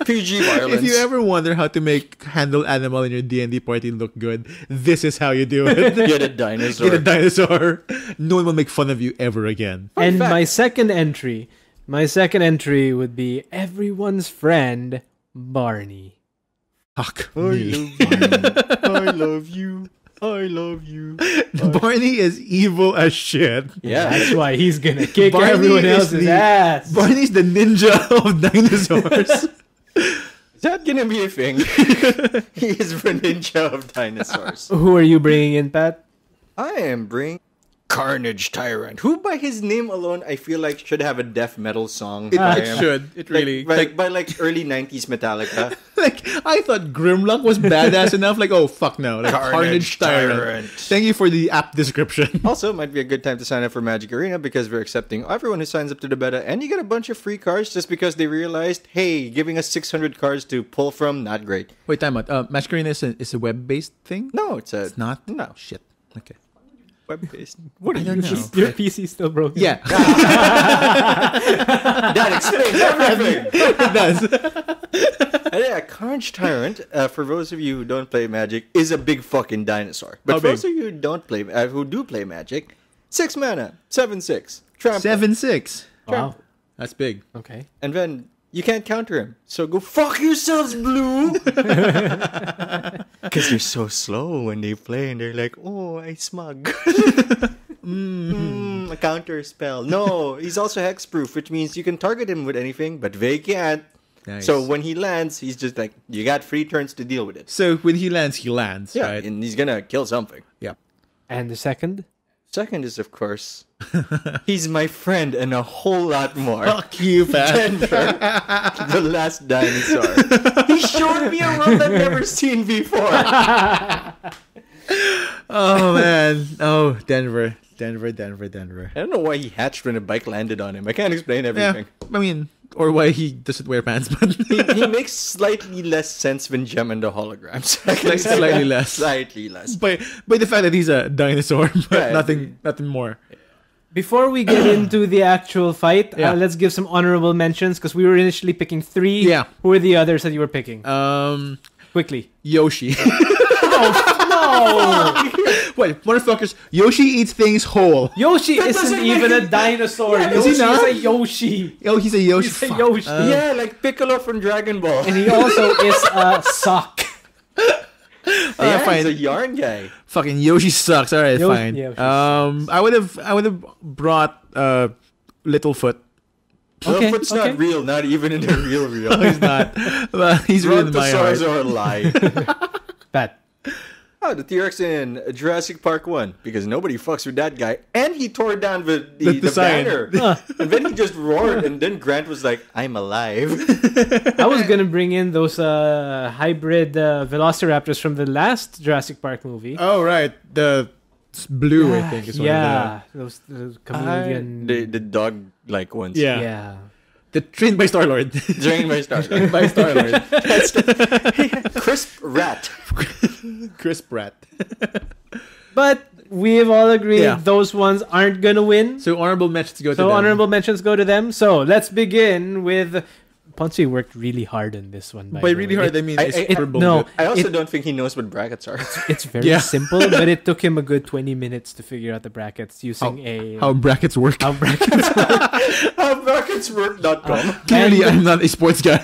PG violence. If you ever wonder how to make handle animal in your D&D party look good, this is how you do it. Get a dinosaur. Get a dinosaur. No one will make fun of you ever again. And fact. my second entry would be everyone's friend, Barney. Fuck I me. love you. I love you. Barney is evil as shit. Yeah. That's why he's gonna kick Barney everyone is else's the- ass. Barney's the ninja of dinosaurs. Is that gonna be a thing? He is the ninja of dinosaurs. Who are you bringing in, Pat? I am bringing Carnage Tyrant, who by his name alone I feel like should have a death metal song. by him. should. It really. by early 90s Metallica. Like, I thought Grimlock was badass enough. Like, oh, fuck no. Like, Carnage Carnage Tyrant. Tyrant. Thank you for the app description. Also, it might be a good time to sign up for Magic Arena because we're accepting everyone who signs up to the beta, and you get a bunch of free cards just because they realized, hey, giving us 600 cards to pull from, not great. Wait, time out. Magic Arena is a web-based thing? No, it's not? No, Shit. Okay. web-based. What I are don't you? know. Your PC still broken. Yeah, That explains everything. it does. And yeah, Carnage Tyrant, for those of you who don't play Magic, is a big fucking dinosaur. But How for big? those of you who do play Magic, 6 mana, 7/6, trample, 7-6. Wow. That's big. Okay. and then you can't counter him. So go fuck yourselves, Blue. Because they're so slow when they play, and they're like, oh, I smug. A counter spell. No, he's also hexproof, which means you can target him with anything, but they can't. Nice. So when he lands, he's just like, you got 3 turns to deal with it. So when he lands, Yeah, right? and he's gonna kill something. Yeah. And the second? Second is, of course, he's my friend and a whole lot more. Fuck you, Pat. Denver, the last dinosaur. He showed me a world I've never seen before. Oh, man. Oh, Denver. I I don't know why he hatched when a bike landed on him. I can't explain Yeah, everything. I mean, or why he doesn't wear pants, but He makes slightly less sense than Gem and the holograms. Like, slightly less. Slightly less. by the fact that he's a dinosaur, but Yeah. nothing more. Before we get into the actual fight, Yeah. let's give some honorable mentions because we were initially picking 3. Yeah. Who are the others that you were picking? Quickly. Yoshi. No! Wait, motherfuckers, Yoshi eats things whole. Yoshi That isn't doesn't even make a dinosaur. Yeah, Yoshi is he not? is a Yoshi. Oh, he's a Yoshi. He's a Fuck. Yoshi. Yeah, like Piccolo from Dragon Ball. And he also is a sock. Yeah, fine. he's a yarn guy. Fucking Yoshi sucks. All right, Yoshi- fine. Yoshi I would have brought Littlefoot. Okay, Littlefoot's okay. not real, not even in the real. No, he's not. Well, he's real in my heart. Brontosaurus are a lie. Pat. Oh, the T-Rex in Jurassic Park 1, because nobody fucks with that guy. And he tore down the sign. banner. And then he just roared, and then Grant was like, I'm alive. I was gonna bring in those hybrid Velociraptors from the last Jurassic Park movie. Oh right, the blue I think is one yeah, those chameleon. The dog-like ones. Yeah. yeah. the trained by Star-Lord. Drained by Star. by Star-Lord. Crisp rat. Crisp rat. But we've all agreed Yeah. those ones aren't gonna win. So honorable mentions go to So them. honorable mentions go to them. So let's begin with. Ponzi worked really hard on this one. By the really way. hard, I mean I- it's I- super no. bullshit. I also don't think he knows what brackets are. It's very Yeah. simple, but it took him a good 20 minutes to figure out the brackets using How brackets work. how brackets How bracketswork.com. Clearly, and- I'm not a sports guy.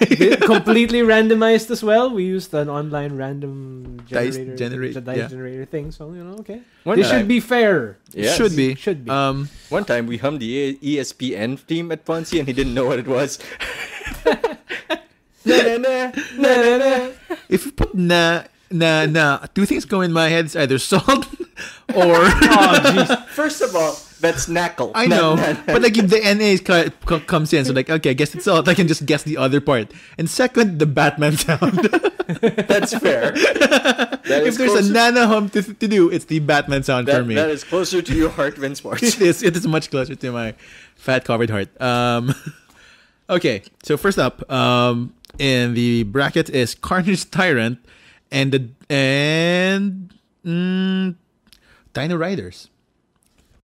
completely randomized as well. We used an online random Dice generator, generate- the dice yeah. generator thing. So okay, One this time- should be fair. Yes. Should be. Should be. One time we hummed the ESPN theme at Ponzi and he didn't know what it was. Na, na, na, na, na, na. If you put na, two things go in my head. It's either salt or... Oh jeez. First of all, that's knackle. I know, but like if the NA comes in, so like, okay, I guess it's salt. I can just guess the other part. And second, the Batman sound. That's fair. That If is there's closer- a nana hum to do, it's the Batman sound for me. that is closer to your heart than sports. It is much closer to my fat covered heart. Okay, so first up, in the bracket is Carnage Tyrant and Dino Riders.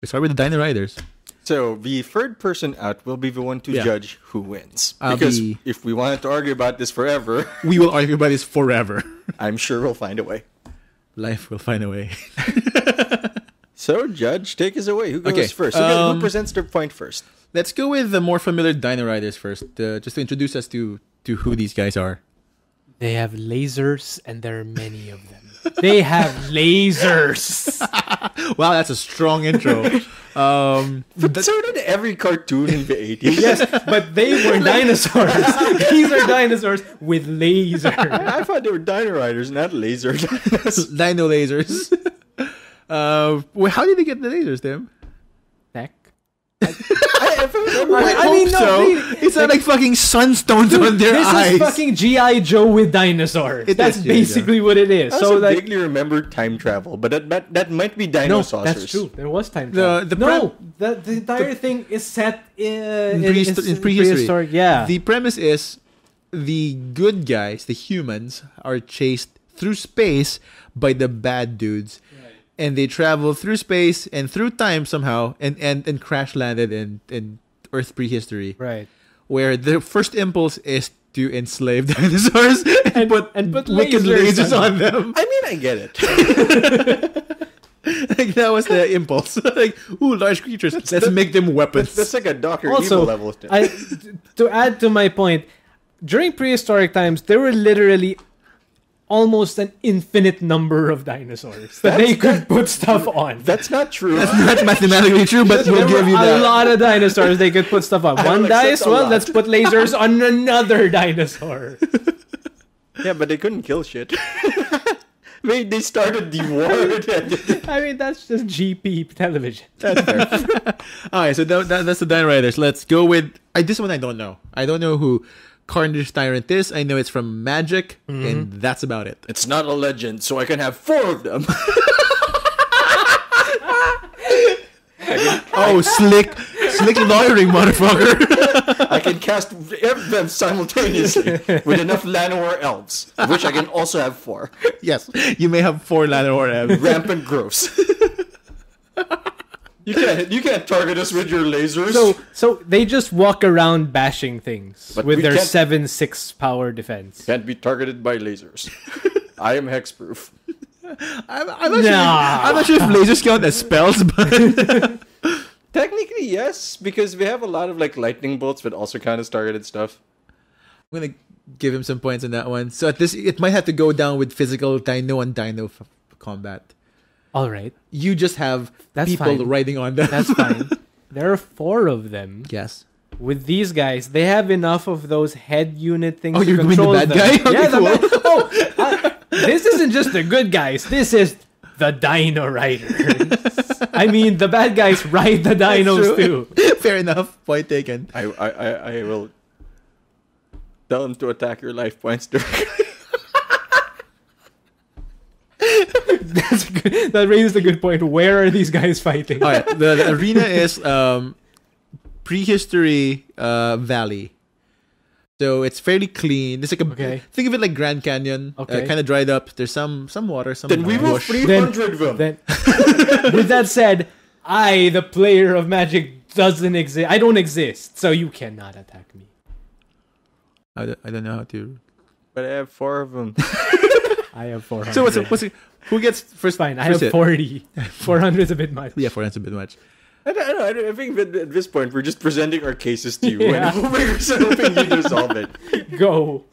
We start with the Dino Riders. So the third person out will be the one to judge who wins. I'll Because be- if we wanted to argue about this forever, We will argue about this forever. I'm sure we'll find a way. Life will find a way. So, Judge, take us away. Who goes Okay, first? Who presents their point first? Let's go with the more familiar Dino Riders first, just to introduce us to who these guys are. They have lasers, and there are many of them. They have lasers. Wow, that's a strong intro. But so did every cartoon in the 80s. Yes, but they were dinosaurs. These are dinosaurs with lasers. I thought they were Dino Riders, not laser dinos. Dino lasers. Well, how did they get the lasers, Tim? Tech. I mean, hope no, so. really. It's not like fucking sunstones on their This eyes. is fucking G.I. Joe with dinosaurs. It That's is G.I. basically what it is. I So also like, vaguely remember time travel, but that might be no, Dinosaurs. that's true. There was time The- travel. the the entire thing is set in prehistory. prehistoric. Yeah. The premise is the good guys, the humans, are chased through space by the bad dudes. And they travel through space and through time somehow and crash landed in Earth prehistory. right. Where the first impulse is to enslave dinosaurs and put wicked lasers on them. I mean, I get it. Like that was the impulse. Like, ooh, large creatures. Let's make them weapons. That's like a Dr. Also, Evil level. to add to my point, during prehistoric times, there were literally almost an infinite number of dinosaurs that they could put stuff on. That's not true. That's not mathematically true, but There we'll were give you a that. lot of dinosaurs they could put stuff on. will One accept dies, a well, lot. let's put lasers on another dinosaur. Yeah, but they couldn't kill shit. They started the war. I mean, that's just GP television. That's fair. Alright, so that's the Dino Riders. Let's go with this one. I don't know. I don't know who Carnage Tyrant is. I know it's from Magic, and that's about it. It's not a legend, so I can have 4 of them. Oh, slick lawyering, motherfucker. I can cast them simultaneously with enough Llanowar elves, of which I can also have 4. Yes, you may have 4 Llanowar elves. Rampant gross. You can't target us with your lasers. So they just walk around bashing things But with we their can't- 7/6 power defense. Can't be targeted by lasers. I am hexproof. I'm not sure if lasers count as spells, but Technically, yes, because we have a lot of like lightning bolts, but also kind of targeted stuff. I'm gonna give him some points on that one. So at this, it might have to go down with physical dino on dino combat. All right, You just have That's people fine. riding on them. that's fine. There are 4 of them. Yes. With these guys, they have enough of those head unit things Oh, to you're going control the bad them. guy? Okay, Yeah, the cool. bad. This isn't just the good guys. This is the Dino Riders. I mean, the bad guys ride the dinos too. Fair enough. Point taken. I will tell them to attack your life points directly. That's good. That raises a good point. Where are these guys fighting? All right. The arena is prehistory valley. So it's fairly clean. It's like Okay. think of it like Grand Canyon. Okay. Kind of dried up. There's some water, some Then we will bush. 300 them. Then, with that said, I, the player of Magic, doesn't exist. I don't exist, so you cannot attack me. I don't know how to. But I have 4 of them. I have 400. So what's who gets first? Fine, I first have hit? 40. 400 is a bit much. Yeah, 400's a bit much. I think that at this point we're just presenting our cases to you Yeah. and hoping you resolve it. Go.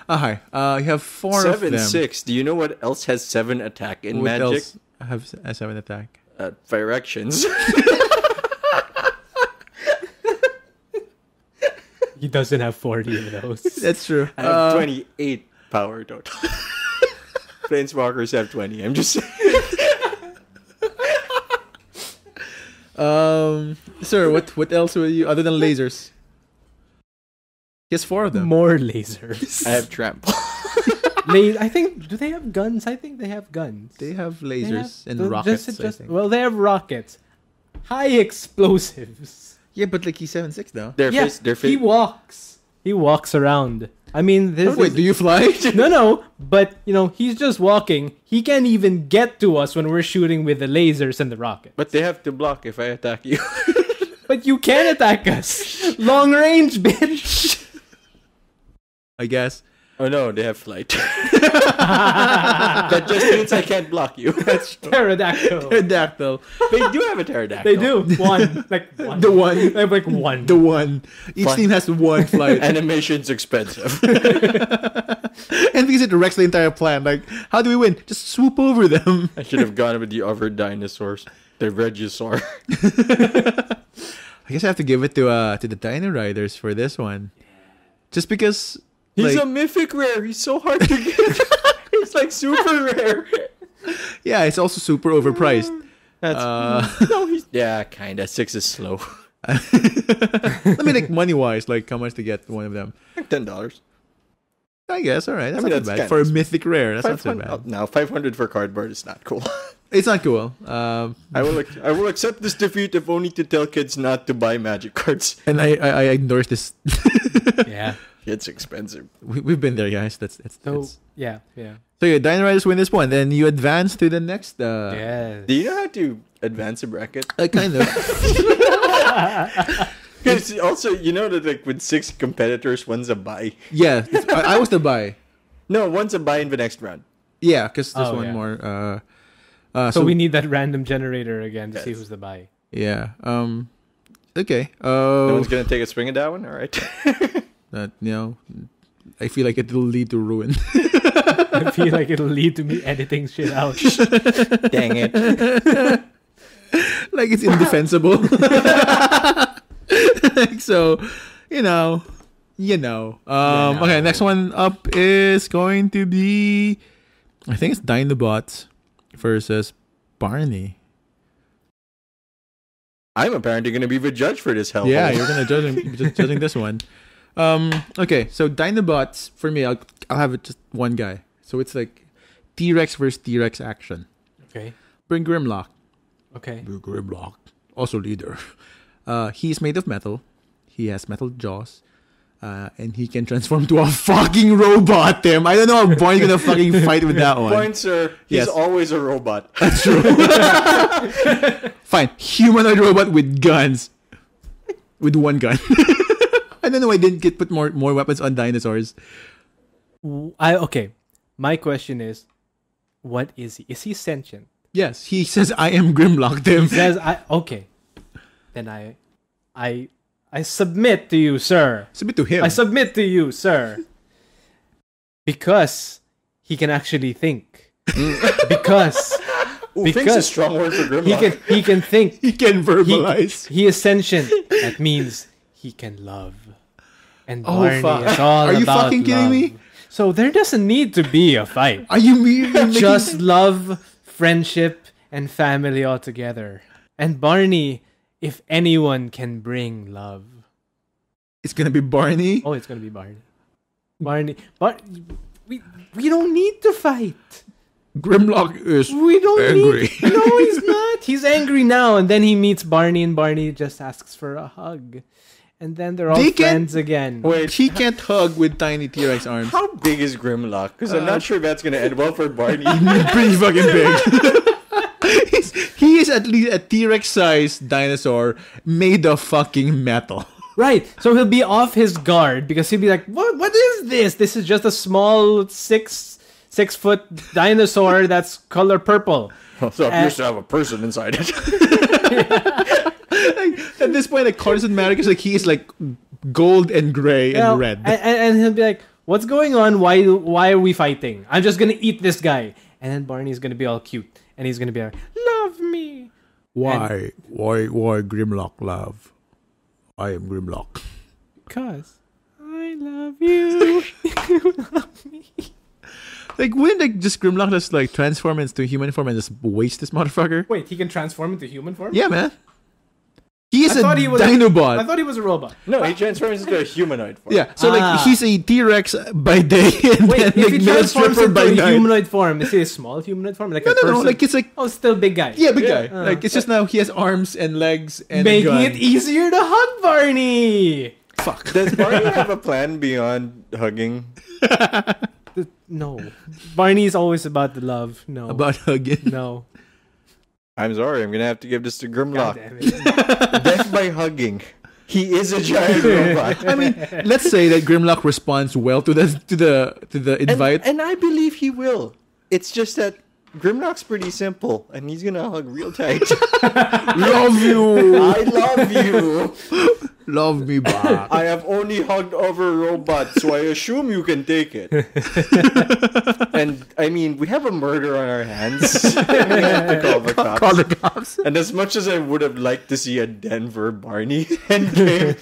Hi. You have 4 of 7, them. 6. Do you know what else has 7 attack in What Magic? else have a 7 attack? Directions. He doesn't have 40 of those. That's true. I have 28 power total. Planeswalkers have 20. I'm just saying. Sir, what else will you other than lasers? He has 4 of them. More lasers. I have trample. I think, do they have guns? I think they have guns. They have They lasers have- and rockets. I think. well, they have rockets. High explosives. Yeah, but like he's 7'6" now. Their Yeah, face, their he face. walks. He walks around. I mean, this Wait, do you fly? No, but he's just walking. He can't even get to us when we're shooting with the lasers and the rocket. But they have to block if I attack you. But you can attack us. Long range, bitch. I guess. Oh no, they have flight. That just means I can't block you. That's pterodactyl. Pterodactyl. They do have a pterodactyl. They do. One. One. The one. They have one. The one. Each team has one flight. Animation's expensive. And because it wrecks the entire plan. Like, how do we win? Just swoop over them. I should have gone with the other dinosaurs. The Regisaur. I guess I have to give it to the Dino Riders for this one. Just because... He's a mythic rare. He's so hard to get. He's like super rare. Yeah, it's also super overpriced. No, he's kinda. 6 is slow. I mean, like money wise, like how much to get one of them? Like $10. I guess. All right, that's I mean, not too bad for a mythic rare. That's not too bad. Now 500 for cardboard is not cool. It's not cool. I will accept this defeat if only to tell kids not to buy magic cards. And I endorse this. Yeah. It's expensive. We've been there, guys. That's yeah. So yeah, Dino Riders win this one. Then you advance to the next. Yes. Do you know how to advance a bracket? Kind of. Because also, that like with 6 competitors, one's a bye. Yeah, I was the buy. No, one's a bye in the next round. Yeah, because there's one more. So we need that random generator again to see who's the buy. Yeah. Okay. No one's gonna take a swing at that one. All right. I feel like it'll lead to ruin. I feel like it'll lead to me editing shit out. Dang it. Like it's indefensible. So, okay, next one up is going to be, I think it's Dinobots versus Barney. I'm apparently going to be the judge for this hell. Yeah, you're going to judging this one. Okay, so Dinobots, for me, I'll have it just one guy. So it's like T-Rex versus T-Rex action. Okay. Bring Grimlock. Okay. Grimlock, also leader. He's made of metal. He has metal jaws. And he can transform to a fucking robot, Tim. I don't know how Barney's gonna fucking fight with that one. Point, sir. He's always a robot. That's true. Fine. Humanoid robot with guns. With one gun. I don't know why I didn't put more weapons on dinosaurs. Okay. My question is, what is he? Is he sentient? Yes, he says I am Grimlock, Tim. He says okay. Then I submit to you, sir. Submit to him. I submit to you, sir. Because he can actually think. because think's a strong word for Grimlock. he can think. He can verbalize. He is sentient. That means he can love. And Barney fuck. is all Are you about fucking kidding love. me? So there doesn't need to be a fight. Are you making... Just love, friendship, and family all together. And Barney, if anyone can bring love, It's gonna be Barney? oh, it's gonna be Barney. But we don't need to fight. Grimlock is We don't angry. need. No, he's not. He's angry now, and then he meets Barney, and Barney just asks for a hug, and then they're all friends again. Wait, he can't hug with tiny T-Rex arms. How big is Grimlock? Because I'm not sure that's going to end well for Barney. Pretty fucking big. He is at least a T-Rex sized dinosaur made of fucking metal. Right. So he'll be off his guard because he'll be like, "What is this? This is just a small 6-foot dinosaur that's color purple." So it appears to have a person inside it. At this point, like, Carson Merrick is like, he is like gold and gray and red. And he'll be like, "What's going on? Why are we fighting? I'm just gonna eat this guy." And then Barney's gonna be all cute, and he's gonna be like, "Love me." Why Grimlock love? I am Grimlock. Because I love you. You love me. Like, when like just Grimlock just like transform into human form and just waste this motherfucker? Wait, he can transform into human form? Yeah, man. He is I Dinobot. I thought he was a robot. No, he transforms into a humanoid form. Yeah, so like he's a T-Rex by day and Wait, then if like he Male transforms Stripper into by a night. humanoid form, is he a small humanoid form? Like a No, person? like it's like still big guy. big guy. Like it's just now he has arms and legs and Making a gun. it easier to hug Barney. Fuck. Does Barney have a plan beyond hugging? No. Barney's always about the love. No. About hugging. No. I'm sorry, I'm gonna have to give this to God Grimlock. damn it. Death by hugging. He is a giant robot. I mean, let's say that Grimlock responds well to the invite. And I believe he will. It's just that Grimlock's pretty simple, and he's gonna hug real tight. Love you. I love you. Love me back. I have only hugged other robots, so I assume you can take it. And I mean, we have a murder on our hands. We have to call the cops. Call the cops. And as much as I would have liked to see a Denver Barney endgame,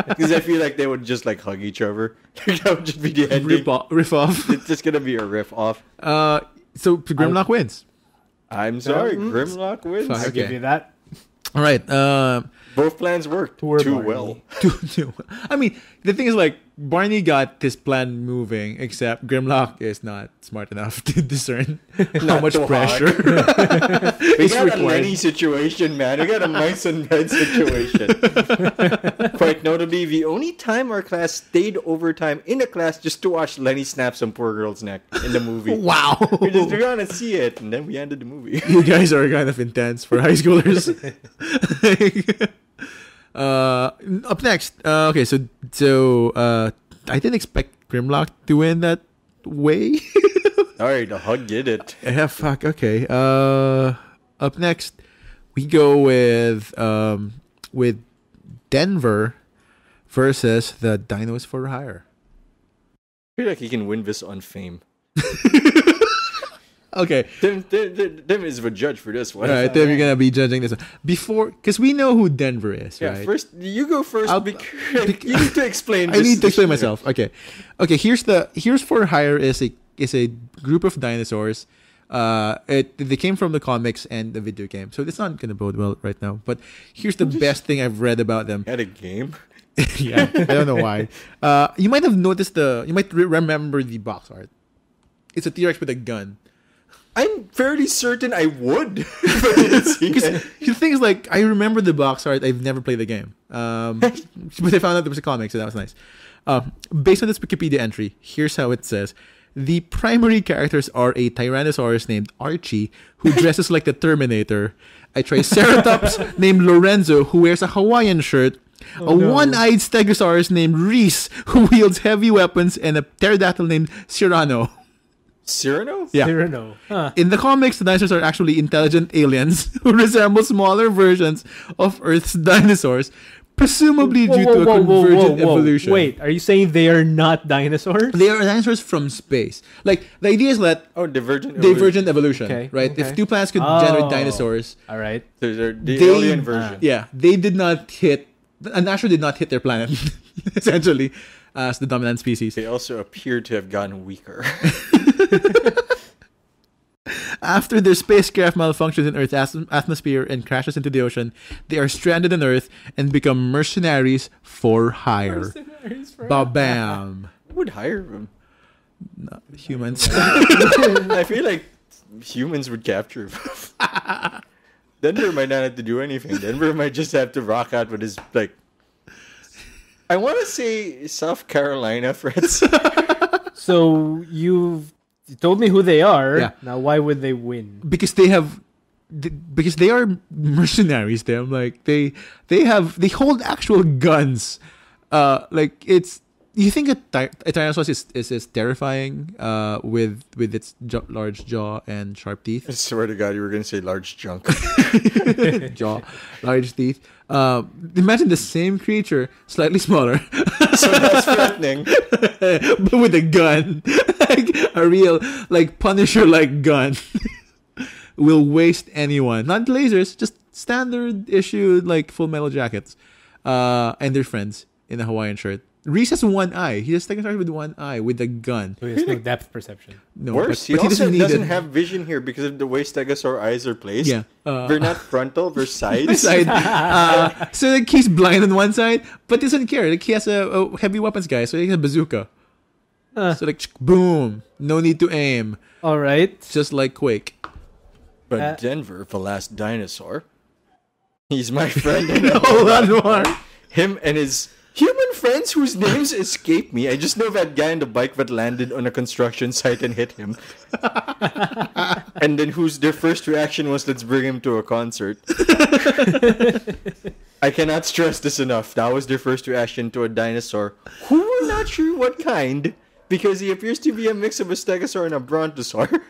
because I feel like they would just like hug each other. That would just be the ending. Riff off. It's just gonna be a riff off. So Grimlock wins. I'm sorry, Grimlock wins. Fuck. I'll Okay. give you that. All right. Both plans worked Poor too Barney. well. I mean, the thing is, like, Barney got this plan moving, except Grimlock is not smart enough to discern how Not much to pressure We is got a required. Lenny situation, man. We got a mice and men situation. Quite notably, the only time our class stayed overtime in a class just to watch Lenny snap some poor girl's neck in the movie. Wow. We're gonna see it, and then we ended the movie. You guys are kind of intense for high schoolers. Up next. Okay, so I didn't expect Grimlock to win that way. Alright, the hug did it. Yeah, fuck. Okay. Up next, we go with Denver versus the Dinos for Hire. I feel like he can win this on fame. Okay. Tim is the judge for this one. All right, then we're gonna be judging this one because we know who Denver is, Yeah, right? first you go first. I'll- You need to explain. I need to explain myself. Okay. Here's for Hire is a group of dinosaurs. They came from the comics and the video game, so it's not gonna bode well right now. But here's the best thing I've read about them. Had a game. Yeah, I don't know why. You might have noticed you might remember the box art. It's a T-Rex with a gun. I'm fairly certain I would. If I didn't see it. The thing is, like, I remember the box art. I've never played the game. But I found out there was a comic, so that was nice. Based on this Wikipedia entry, here's how it says. The primary characters are a Tyrannosaurus named Archie, who dresses like the Terminator, a Triceratops named Lorenzo, who wears a Hawaiian shirt, a one-eyed Stegosaurus named Reese, who wields heavy weapons, and a pterodactyl named Cyrano. Cyrano? Yeah. Cyrano. Huh. In the comics, the dinosaurs are actually intelligent aliens who resemble smaller versions of Earth's dinosaurs, presumably due to a convergent evolution. Wait, are you saying they are not dinosaurs? They are dinosaurs from space. Like, the idea is that divergent evolution, Okay, right? okay. If two planets could generate dinosaurs, All right. They're the alien version. yeah, they did not hit, and actually did not hit their planet, essentially, as the dominant species. They also appear to have gotten weaker. After their spacecraft malfunctions in Earth's atmosphere and crashes into the ocean, they are stranded on Earth and become mercenaries for hire. Ba-bam. Who would hire them? Humans. I feel like humans would capture them. Denver might not have to do anything. Denver might just have to rock out with his, like... I want to say South Carolina, Fritz. So you told me who they are. Yeah. Now, why would they win? because they are mercenaries. Them like they hold actual guns. Like it's. You think a Tyrannosaurus is terrifying with its large jaw and sharp teeth? I swear to God, you were going to say large junk. Jaw, large teeth. Imagine the same creature, slightly smaller, So that's threatening. but with a gun, like a real like Punisher-like gun, will waste anyone. Not lasers, just standard issue like Full Metal Jackets, and their friends in a Hawaiian shirt. Reese has one eye. He has Stegosaurus with one eye with a gun. So he has no depth perception. No, Worse, he but also need doesn't it. have vision here because of the way Stegosaur eyes are placed. Yeah. They're not frontal, they're sides. side. So like he's blind on one side, but doesn't care. Like he has a heavy weapons guy, so he has a bazooka. So like boom, no need to aim, All right. just like Quake. But Denver, the last dinosaur, he's my friend. And Hold on more. him and his Human friends whose names escape me. I just know that guy on the bike that landed on a construction site and hit him. And then their first reaction was, let's bring him to a concert. I cannot stress this enough. That was their first reaction to a dinosaur. Who we're not sure what kind, because he appears to be a mix of a stegosaur and a brontosaur.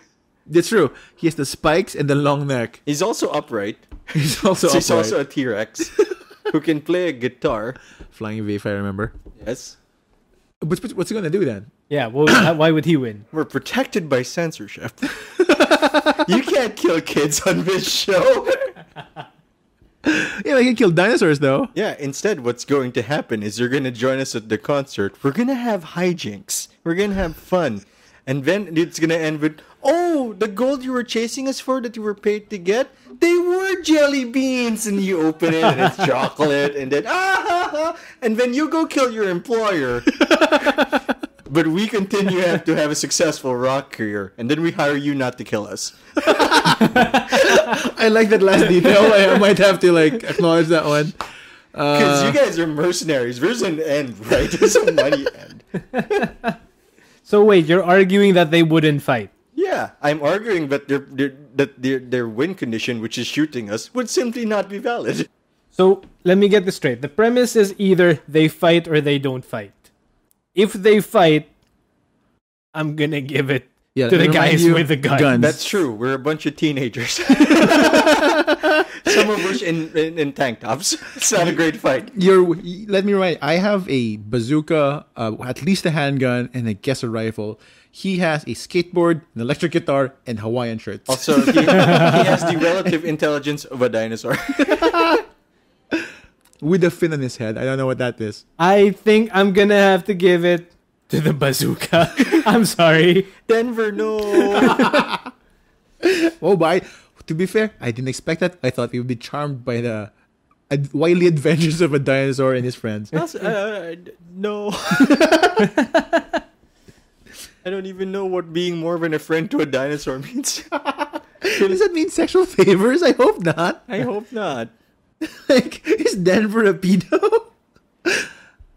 That's true. He has the spikes and the long neck. He's also upright. He's also So he's also a T-Rex who can play a guitar. Flying V, if I remember. Yes. But what's he gonna do then? Yeah, well, why would he win? We're protected by censorship. You can't kill kids on this show. Yeah, they can kill dinosaurs though. Yeah, instead what's going to happen is you're going to join us at the concert. We're going to have hijinks. We're going to have fun. And then it's going to end with, oh, the gold you were chasing us for that you were paid to get, they were jelly beans. And you open it and it's chocolate. And then, and then you go kill your employer. But we continue to have a successful rock career. And then we hire you not to kill us. I like that last detail. I might have to acknowledge that one. Because you guys are mercenaries. There's an end, right? There's a money end. So wait, you're arguing that they wouldn't fight? Yeah, I'm arguing that their win condition, which is shooting us, would simply not be valid. So let me get this straight. The premise is either they fight or they don't fight. If they fight, I'm gonna give it to the guys with the guns. That's true. We're a bunch of teenagers. Some of which in tank tops. It's not a great fight. Let me remind. I have a bazooka, at least a handgun, and I guess a rifle. He has a skateboard, an electric guitar, and Hawaiian shirts. Also, he has the relative intelligence of a dinosaur. With a fin on his head. I don't know what that is. I think I'm gonna have to give it to the bazooka. I'm sorry. Denver, no. Oh, but to be fair, I didn't expect that. I thought we would be charmed by the wily adventures of a dinosaur and his friends. No. I don't even know what being more than a friend to a dinosaur means. Does that mean sexual favors? I hope not. I hope not. Is Denver a pedo?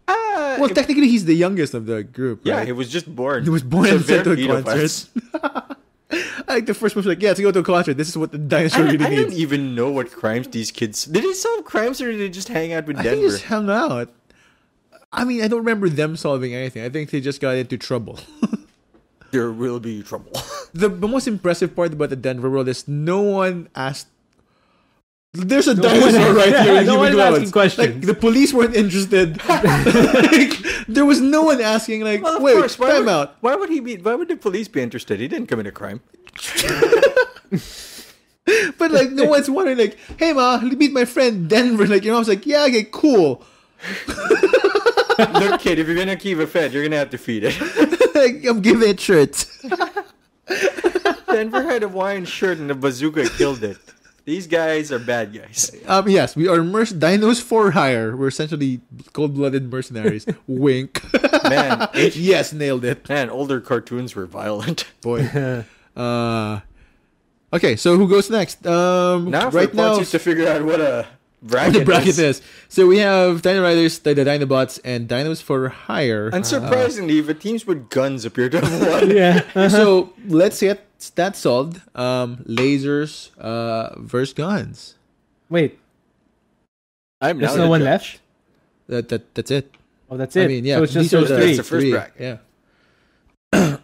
Well, technically, he's the youngest of the group, right? Yeah, he was just born. He was born and sent to a pedophiles. concert. The first one was let's go to a concert. This is what the dinosaur really I needs. don't even know what crimes these kids... Did they solve crimes or did they just hang out with I Denver? think they just hung out. I mean, I don't remember them solving anything. I think they just got into trouble. There will be trouble. The most impressive part about the Denver world is no one asked. There's a dinosaur right here in no human one's asking clothes. questions. The police weren't interested. There was no one asking. Well, of wait, course, time out. Why would the police be interested? He didn't commit a crime. But no one's wondering. Hey ma, meet my friend Denver. Your mom's yeah, okay, cool. Look, kid, if you're gonna keep a pet, you're gonna have to feed it. I'm giving it shirts. Denver had a Hawaiian shirt and a bazooka killed it. These guys are bad guys. Yes, we are dinos for hire. We're essentially cold-blooded mercenaries. Wink. Man, yes, nailed it. Man, older cartoons were violent. Boy. Okay, so who goes next? Now, right now, to figure out what a bracket is. So we have Dino Riders, the Dinobots, and Dinos for Hire. Unsurprisingly, the teams with guns appear to have won. Yeah. So let's get that solved. Lasers versus guns. Wait, I'm there's now no one judge. left? That's it. Oh, that's it. I mean, yeah. So it's just these are those three. That's the first bracket. Yeah.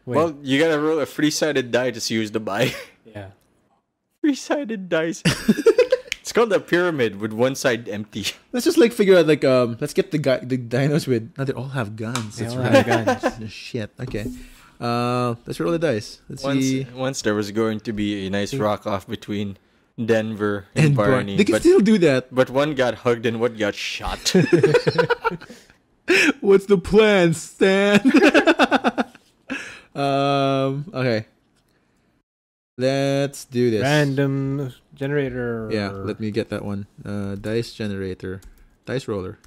Wait. Well, you gotta roll a three-sided die to see who's the buy. Yeah. Three-sided dice. It's called a pyramid with one side empty. Let's just figure out let's get the dinos with. No, they all have guns. They That's all right. have guns. Oh, shit. Okay. Let's roll the dice. Let's see. Once there was going to be a nice rock off between Denver and Barney. They can still do that. But one got hugged and one got shot. What's the plan, Stan? Okay. Let's do this. Random generator. Yeah, let me get that one. Dice generator. Dice roller.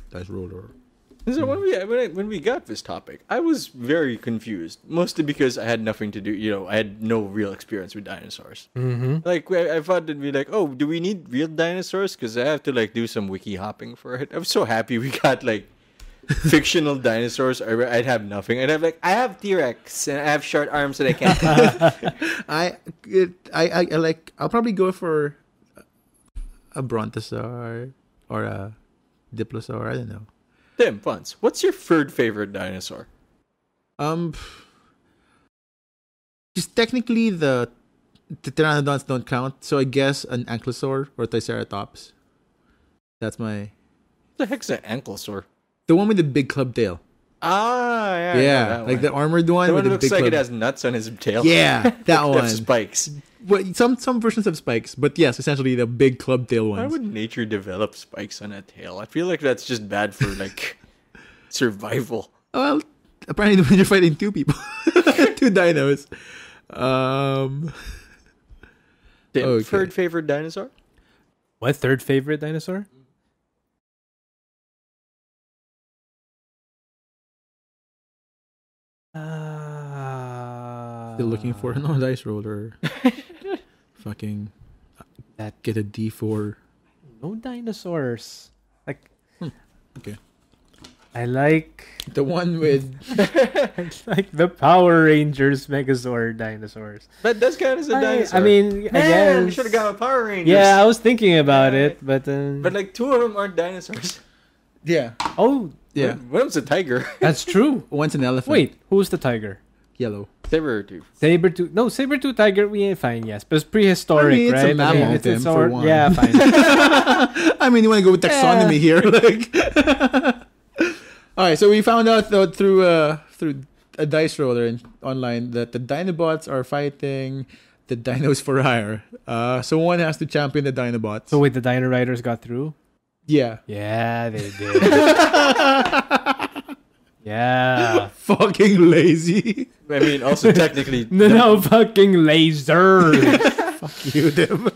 So when we got this topic, I was very confused, mostly because I had nothing to do. I had no real experience with dinosaurs. Mm-hmm. Like I thought it'd be like, oh, do we need real dinosaurs? Because I have to like do some wiki hopping for it. I'm so happy we got like fictional dinosaurs. I'd have nothing. I'd have I have T-Rex and I have short arms that I can't. I'll probably go for a brontosaur or a diplosaur. I don't know. Tim, Fonz, what's your third favorite dinosaur? Just technically the pteranodons don't count, so I guess an ankylosaur or triceratops. That's my. The heck's an ankylosaur? The one with the big club tail. Ah, yeah. Yeah, like the armored one. The one with that the looks big like club. it has nuts on his tail. Yeah, that one. That's spikes. Well, some versions have spikes, but yes, essentially the big club tail Why ones. would nature develop spikes on a tail? I feel like that's just bad for like survival. Well, apparently when you're fighting two people, two dinos. Tim, Okay. third favorite dinosaur? What third favorite dinosaur? Still looking for no dice roller. Fucking get a D4. No dinosaurs. Like Okay. I like The one with like the Power Rangers Megazord dinosaurs. But that's kind of a dinosaur. I mean, I Man, we guess. should have got a Power Rangers. Yeah, I was thinking about it, but But like two of them aren't dinosaurs. yeah. oh, Yeah. One of them's a tiger. that's true. One's an elephant. Wait, who's the tiger? Yellow. Saber-tooth. Saber-tooth. No, Saber-tooth tiger. We ain't fine. Yes, but it's prehistoric, I mean, it's a right? mammal, it's Tim, for our- one. Yeah, fine. I mean, you want to go with taxonomy here, like. All right, so we found out though through a dice roller online that the Dinobots are fighting the Dinos for hire. So one has to champion the Dinobots. So wait, the Dino Riders got through? Yeah. Yeah, they did. Yeah. Fucking lazy. I mean, also technically. No fucking laser. Fuck you, Tim.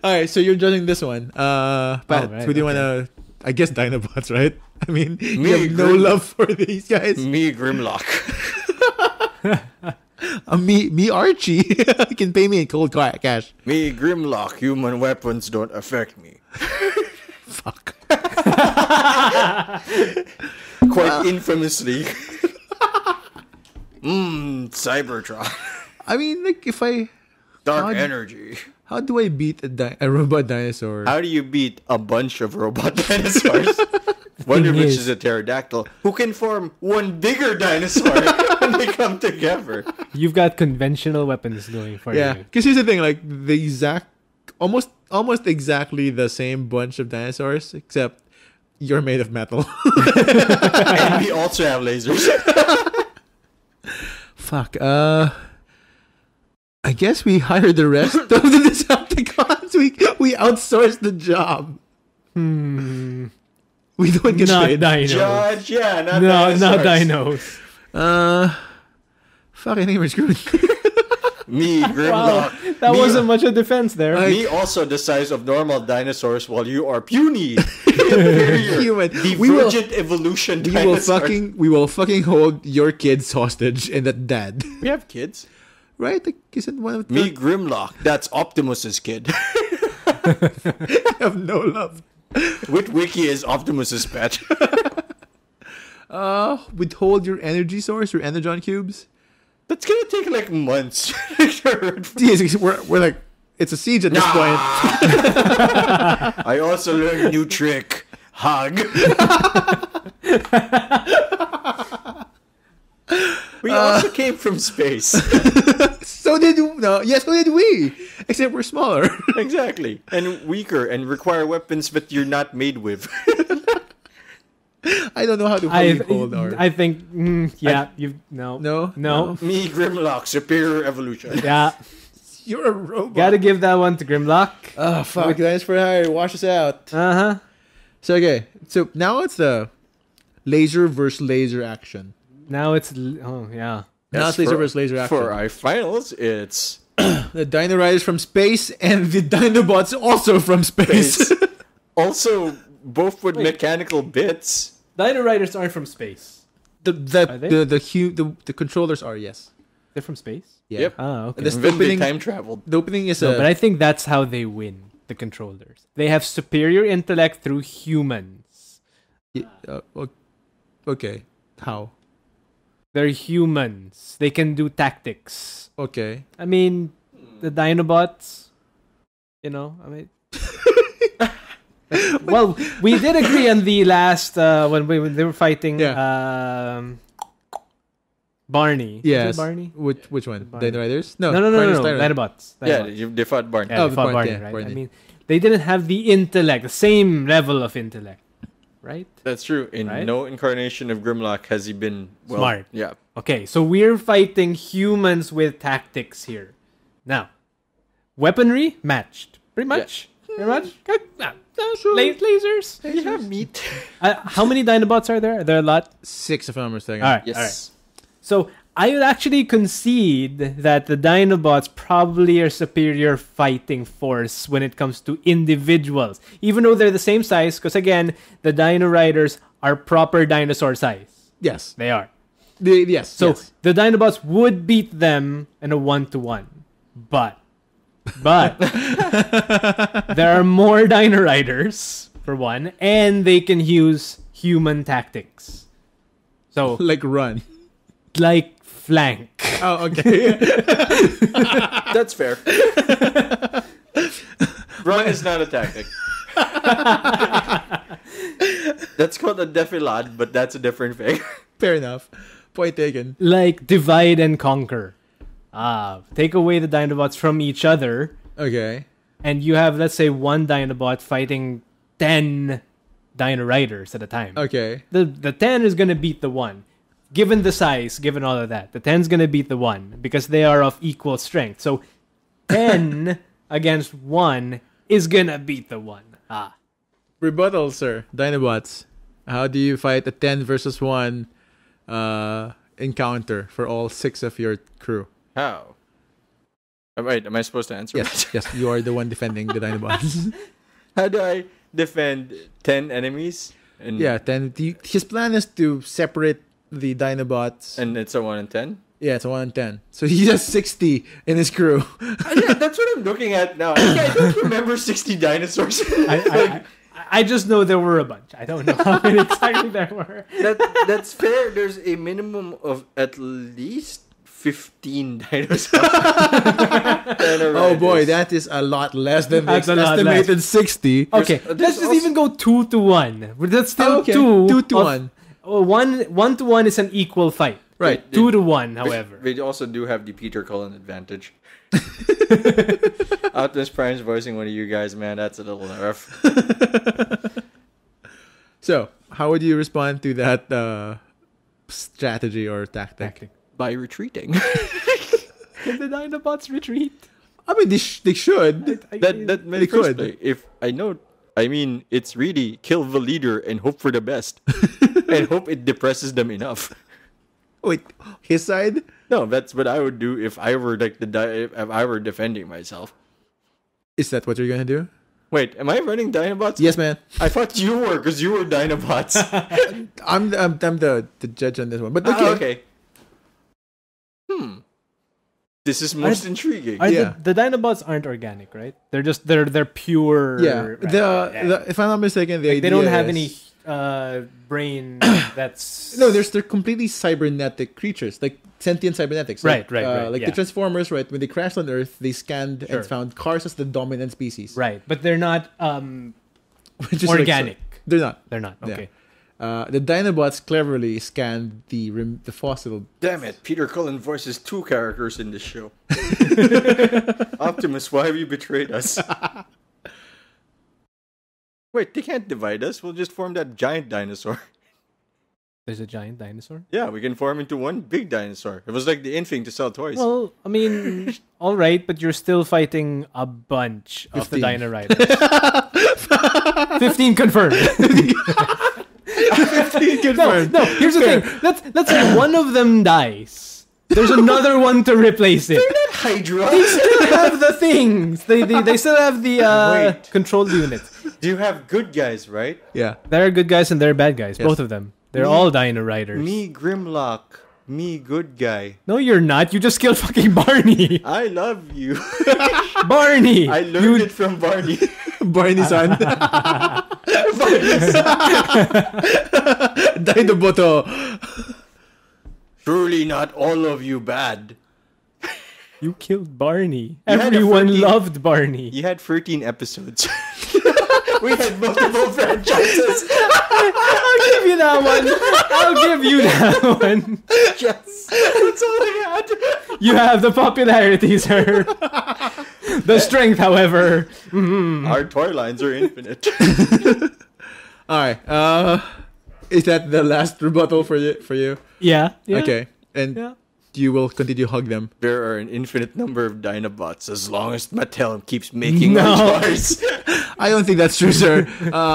All right, so you're judging this one. Pat, right, who do you okay. want to? I guess Dinobots, right? I mean, you Me, have no love for these guys. Me, Grimlock. Me, Archie. You can pay me in cold cash. Me, Grimlock. Human weapons don't affect me. Fuck. Quite infamously. Cybertron. I mean, like, if I... Dark How- energy. How do I beat a robot dinosaur? How do you beat a bunch of robot dinosaurs? One of which is a pterodactyl who can form one bigger dinosaur when they come together. You've got conventional weapons doing for Yeah, you. because here's the thing, like, the exact... Almost exactly the same bunch of dinosaurs, except you're made of metal. And we also have lasers. Fuck, I guess we hired the rest of the Decepticons. We outsourced the job. We don't get Not paid. dinos. Judge, yeah, not No, dinosaurs. not dinos. Fuck, I think we're screwed. Me, Wow, Grimlock. that Me- wasn't much of defense there. Me also the size of normal dinosaurs while you are puny. Inferior. Human. Divergent evolution dinosaurs. We will fucking hold your kids hostage and that dad. We have kids. Right? Like, isn't one of Me, the... Grimlock. That's Optimus's kid. have no love. With Wiki is Optimus's pet. Withhold your energy source, your energon cubes. That's gonna take like months. Jeez, we're like, it's a siege at this point. I also learned a new trick. Hug. We also came from space. So did we. Except we're smaller. Exactly. And weaker and require weapons that you're not made with. I don't know how to hold our... I think, you no. Me, Grimlock, superior evolution. Yeah, You're a robot. gotta give that one to Grimlock. Oh, fuck. Thanks for hire. Wash us out. Uh-huh. So, okay. So, now it's the laser versus laser action. Now it's, oh, yeah. Now it's laser versus laser action. For our finals, it's The Dino Riders from space and the Dinobots also from space. also both with mechanical bits. Dino Riders aren't from space. Are they? The controllers are, yes. They're from space? Yeah. Yep. Ah, okay. This And then they opening, time traveled. the opening is No, but I think that's how they win, the controllers. They have superior intellect through humans. okay. How? They're humans. They can do tactics. Okay. I mean, the Dinobots, I mean... well, we did agree on the last, when they were fighting Barney. Yes. Was it Barney? Which one? Barney. Dino Riders? No. Dinobots. Yeah, they fought Barney. Yeah, they fought Barney, yeah, right? Barney. I mean, they didn't have the intellect, the same level of intellect, right? That's true. In Right? no incarnation of Grimlock has he been Smart. Yeah. Okay, so we're fighting humans with tactics here. Now, weaponry matched. Pretty much. Pretty much. Lasers. You have meat. How many Dinobots are there? Are there a lot? 6 if I'm mistaken. All right. Yes. All right. So I would actually concede that the Dinobots probably are superior fighting force when it comes to individuals, even though they're the same size. Because again, the Dino Riders are proper dinosaur size. Yes. They are. Yes. So yes. the Dinobots would beat them in a 1-to-1, but there are more Dino Riders for one, and they can use human tactics. So like run. like flank. Oh, okay. That's fair. Run is not a tactic. That's called a defilade, but that's a different thing. Fair enough. Point taken. Like divide and conquer. Take away the Dinobots from each other, Okay. and you have, let's say, one Dinobot fighting 10 Dino Riders at a time. Okay. The 10 is going to beat the 1. Given the size, given all of that, the 10 is going to beat the 1 because they are of equal strength. So 10 against 1 is going to beat the 1. Rebuttal, sir. Dinobots. How do you fight a 10 versus 1 encounter for all 6 of your crew? How? Wait, am I supposed to answer? Yes. Yes, you are the one defending the Dinobots. How do I defend 10 enemies? And, Yeah, 10. His plan is to separate the Dinobots. And it's a 1 in 10? Yeah, it's a 1 in 10. So he has 60 in his crew. Yeah, that's what I'm looking at now. I don't remember 60 dinosaurs. I just know there were a bunch. I don't know how many exactly there were. That's fair. There's a minimum of at least 15 dinosaurs. Oh boy, that is a lot less than the That's a lot estimated 60. Okay, There's let's just also- even go 2-to-1. But that's still Okay, 2. 2-to-1. 1-to-1 is an equal fight. Right. 2-to-1, however. They also do have the Peter Cullen advantage. Optimus Prime's voicing one of you guys, man, that's a little rough. So, how would you respond to that strategy or tactic? By retreating. Can the Dinobots retreat? I mean, they should. that may They first could. play. If I know, I mean, it's really kill the leader and hope for the best. And hope it depresses them enough. Wait, his side? No, that's what I would do if I were like if I were defending myself. Is that what you're gonna do? Wait, am I running Dinobots? Yes, man. I thought you were, because you were Dinobots. I'm the judge on this one. But okay. Okay. This is most intriguing. Yeah. The Dinobots aren't organic, right? They're pure. Yeah. Right, If I'm not mistaken, the idea they don't have is- any brain that's No, they're completely cybernetic creatures, like sentient cybernetics. Right, Like yeah. the Transformers, right? When they crashed on Earth, they scanned Sure. and found cars as the dominant species. right, but they're not Which is like organic. they're not. They're not. Yeah. Okay. The Dinobots cleverly scanned the fossil. Damn it, Peter Cullen voices 2 characters in this show. Optimus, why have you betrayed us? Wait, they can't divide us. We'll just form that giant dinosaur. There's a giant dinosaur. Yeah, we can form into one big dinosaur. It was like the in thing to sell toys. Well, I mean, all right, but you're still fighting a bunch of the 15. Dino Riders. 15 confirmed. 15 confirmed. No, here's the thing. Let's say one of them dies. There's another one to replace it. Hydra! They still have the things. They still have the control units. You have good guys, right? Yeah. There are good guys and there are bad guys. Yes. Both of them. They're all Dino Riders. Me, Grimlock. Me, good guy. No, you're not. You just killed fucking Barney. I love you. Barney. I learned it from Barney. Barney's son. Dinoboto. Surely not all of you bad. You killed Barney. You had a Everyone 13 loved Barney. You had 13 episodes. We had multiple franchises. I'll give you that one. I'll give you that one. Yes. That's all I had. You have the popularity, sir. The strength, however. Our toy lines are infinite. All right. Is that the last rebuttal for you? Yeah. Okay. And Yeah. you will continue to hug them. There are an infinite number of Dinobots as long as Mattel keeps making No. more toys. I don't think that's true, sir.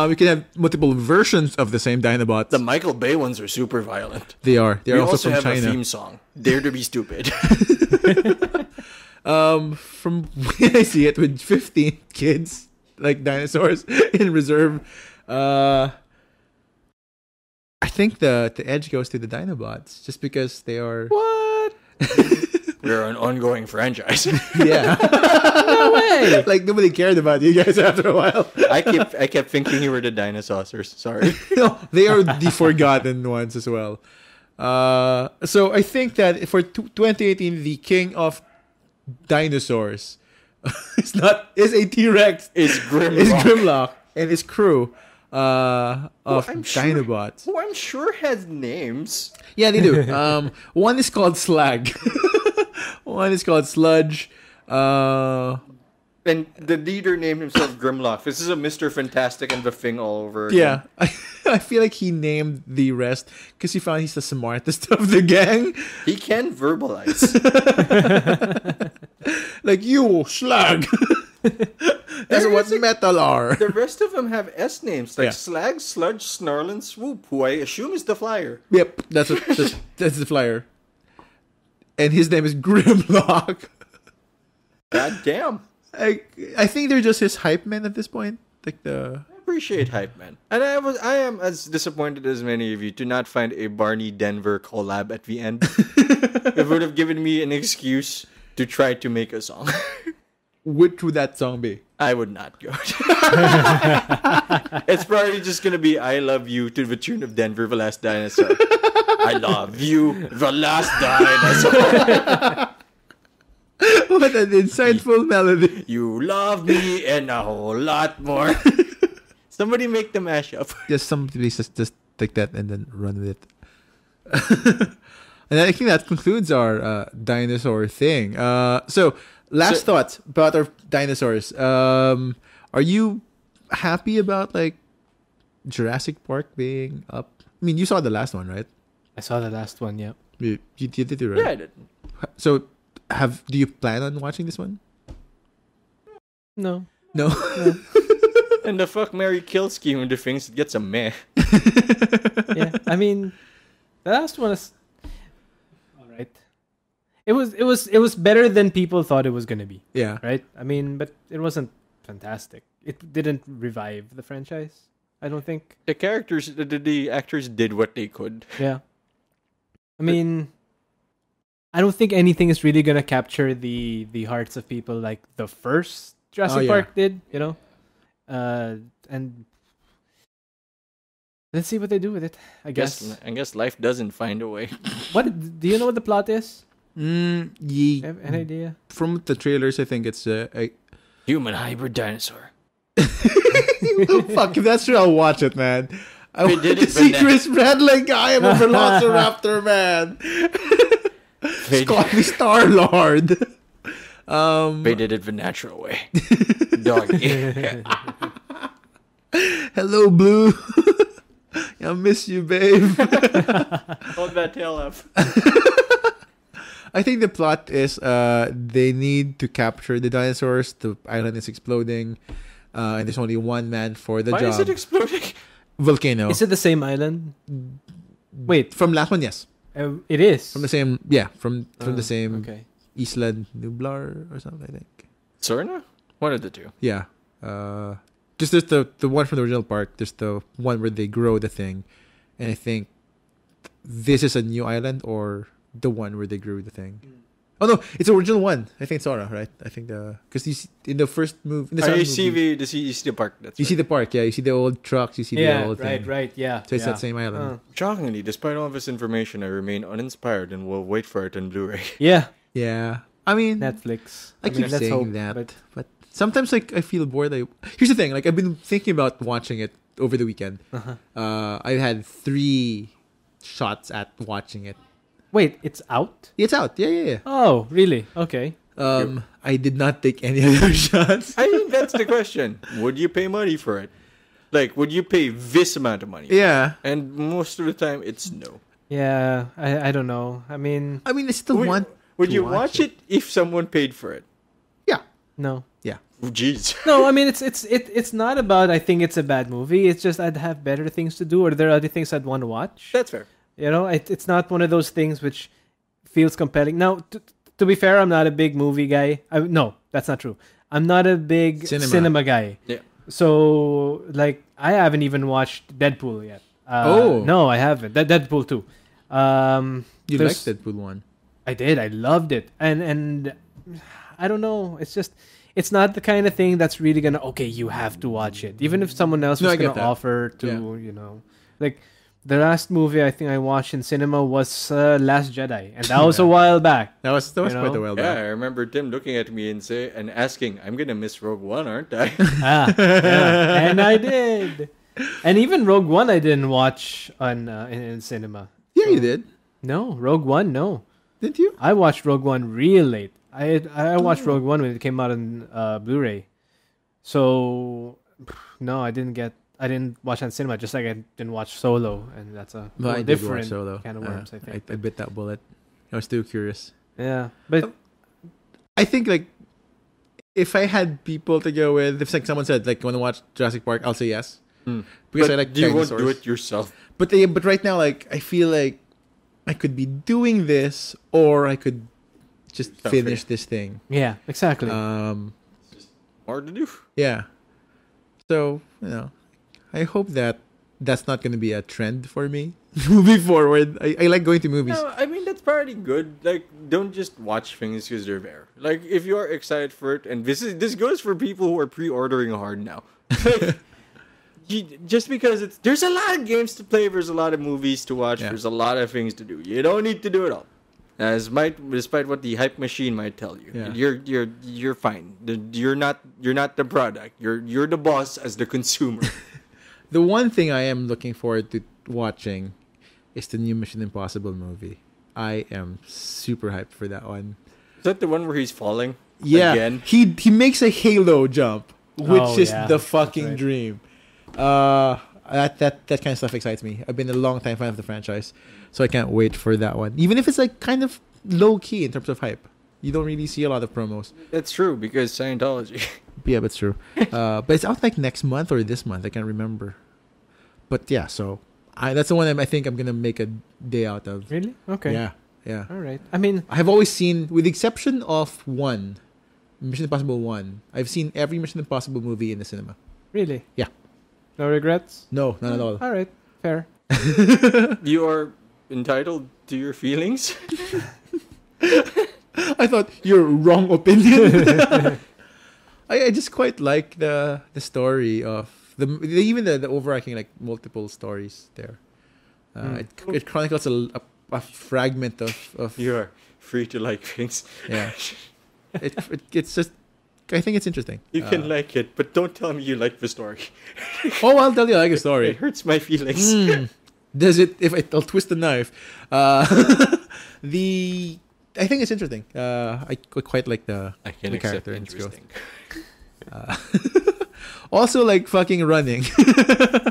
We can have multiple versions of the same Dinobots. The Michael Bay ones are super violent. They are. They We are also also from have a China. theme song. Dare to be stupid. From when I see it, with 15 kids like dinosaurs in reserve, I think the edge goes to the Dinobots just because they are. What? We're an ongoing franchise. Yeah. No way. Like nobody cared about you guys after a while. I kept thinking you were the Dinosaurs. Sorry. No, they are the forgotten ones as well. So I think that for 2018, the king of dinosaurs is a T-Rex. It's Grimlock. Is Grimlock and his crew of I'm sure- Dinobots. Who I'm sure has names. Yeah, they do. One is called Slag. One is called Sludge. And the leader named himself Grimlock. This is a Mr. Fantastic and the Thing all over Yeah, again. I feel like he named the rest because he found he's the smartest of the gang. He can verbalize. Like you, Slag. That's There what is a- metal are. The rest of them have S names like Yeah. Slag, Sludge, Snarl, and Swoop, who I assume is the flyer. Yep, that's the flyer. And his name is Grimlock. God damn. I think they're just his hype men at this point. Like the I appreciate hype, man. And I am as disappointed as many of you to not find a Barney Denver collab at the end. It would have given me an excuse to try to make a song. which would that song be? I would not go. It's probably just gonna be "I Love You" to the tune of Denver the Last Dinosaur. I love you, the last dinosaur. What an insightful melody. You love me and a whole lot more. Somebody make the mashup. Just somebody just take that and then run with it. And I think that concludes our dinosaur thing. So last thoughts about our dinosaurs. Are you happy about like Jurassic Park being up? I mean, you saw the last one, right? I saw the last one, yeah. You did it, right? Yeah, I did. So do you plan on watching this one? No. No. And the fuck Mary kill scheme of the things, it gets a meh. Yeah. I mean, the last one is all right. It was better than people thought it was gonna be, Yeah. right? I mean, but it wasn't fantastic. It didn't revive the franchise, I don't think. The characters, the actors did what they could. Yeah. I mean, I don't think anything is really gonna capture the hearts of people like the first Jurassic yeah. Park did, you know? And let's see what they do with it, I guess. I guess life doesn't find a way. What do you know what the plot is? Yeah. An idea? From the trailers, I think it's a Human hybrid dinosaur. fuck. If that's true, I'll watch it, man. I They want did to it see when Chris Pratt like I am a Velociraptor, man. They, Call me Star Lord. they did it the natural way. Doggy. Hello, Blue. I miss you, babe. Hold that tail up. I think the plot is they need to capture the dinosaurs. The island is exploding, and there's only one man for the Why job. is it exploding? Volcano. Is it the same island? Wait, From last one, yes. it is. From the same, yeah. From the same Okay. Isla Nublar or something, I think. Sorna? One of the two. Yeah. Just there's the one from the original park. There's the one where they grow the thing, and I think this is a new island or the one where they grew the thing. Oh no, it's the original one. I think it's Sora, right? I think because you see, in the first move, in the second movie, you see the park. You see the park, yeah. You see the old trucks. You see the old thing. Right, yeah. So it's that same island. Shockingly, despite all of this information, I remain uninspired and will wait for it on Blu-ray. Yeah. Yeah. I mean, Netflix. I keep saying that, but sometimes like I feel bored. Here's the thing: like I've been thinking about watching it over the weekend. I've had 3 shots at watching it. Wait, it's out? It's out. Yeah. Oh, really? Okay. I did not take any other shots. I mean, that's the question. Would you pay money for it? Like, would you pay this amount of money? Yeah. And most of the time, it's no. Yeah, I don't know. I mean, I still want. Would you watch it if someone paid for it? Yeah. No. Yeah. Oh, jeez. No, I mean it's not about I think it's a bad movie. It's just I'd have better things to do, or there are other things I'd want to watch. That's fair. You know, it's not one of those things which feels compelling. Now, to be fair, I'm not a big movie guy. No, that's not true. I'm not a big cinema guy. Yeah. So, like, I haven't even watched Deadpool yet. No, I haven't. Deadpool 2. You liked Deadpool 1? I did. I loved it. And I don't know. It's just, it's not the kind of thing that's really going to, okay, you have to watch it. Even if someone else was going to offer to, you know, like, the last movie I think I watched in cinema was Last Jedi, and that was a while back. That was quite a while back. Yeah, I remember Tim looking at me and asking, "I'm gonna miss Rogue One, aren't I?" Yeah. And I did. And even Rogue One, I didn't watch on in cinema. Yeah, you did. No, Rogue One, no. Didn't you? I watched Rogue One real late. I watched Rogue One when it came out on Blu-ray. So no, I didn't watch on cinema, just like I didn't watch Solo, and that's a different Solo. kind of worms, I think. I bit that bullet. I was still curious. Yeah, but I think, like, if I had people to go with, if like someone said, like, want to watch Jurassic Park, I'll say yes. Because but I like you dinosaurs. won't do it yourself. But right now, like, I feel like I could be doing this, or I could just finish this thing. Yeah, exactly. Just more to do. Yeah. So, you know, I hope that that's not going to be a trend for me moving forward. I like going to movies. No, I mean, that's probably good. Like, don't just watch things because they're there. Like, if you are excited for it, and this goes for people who are pre-ordering hard now. Like, just because there's a lot of games to play, there's a lot of movies to watch, there's a lot of things to do. You don't need to do it all. Despite what the hype machine might tell you, you're fine. You're not the product. You're the boss as the consumer. The one thing I am looking forward to watching is the new Mission Impossible movie. I am super hyped for that one. Is that the one where he's falling? Yeah, again? He makes a halo jump, which is the fucking dream. That kind of stuff excites me. I've been a long time fan of the franchise, so I can't wait for that one. Even if it's like kind of low key in terms of hype, you don't really see a lot of promos. That's true because Scientology. Yeah, that's true. But it's out like next month or this month. I can't remember. But yeah, so that's the one I think I'm gonna make a day out of. Really? Okay. Yeah. All right. I mean, I have always seen, with the exception of one, Mission Impossible 1, I've seen every Mission Impossible movie in the cinema. Really? Yeah. No regrets? No, not at all. All right. Fair. You are entitled to your feelings. I thought your wrong opinion. I just quite like the story of even the overarching, like, multiple stories there. It chronicles a fragment of You are free to like things. Yeah. It's just, I think it's interesting. You can like it, but don't tell me you like the story. I'll tell you I like a story. It hurts my feelings. Does it? I'll twist the knife. I think it's interesting. I quite like the character and its growth. Also, like fucking running.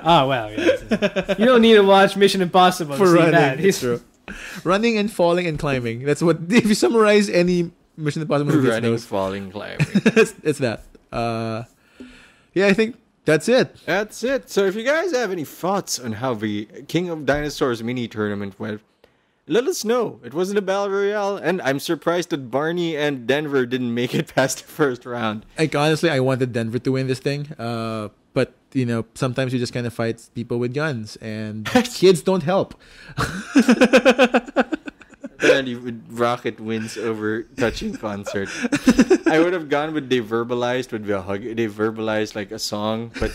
Well, yeah. You don't need to watch Mission Impossible for to see running. that. It's true. Running and falling and climbing. That's what, if you summarize any Mission Impossible movie, Running, falling, climbing. it's that. Yeah, I think that's it. That's it. So if you guys have any thoughts on how the King of Dinosaurs mini tournament went, let us know. It wasn't a battle royale, and I'm surprised that Barney and Denver didn't make it past the first round. Like, honestly, I wanted Denver to win this thing, but But sometimes you just kind of fight people with guns, and kids don't help. Apparently, Rocket wins over touching concert. I would have gone with They Verbalized would be a hug. They verbalized like a song, but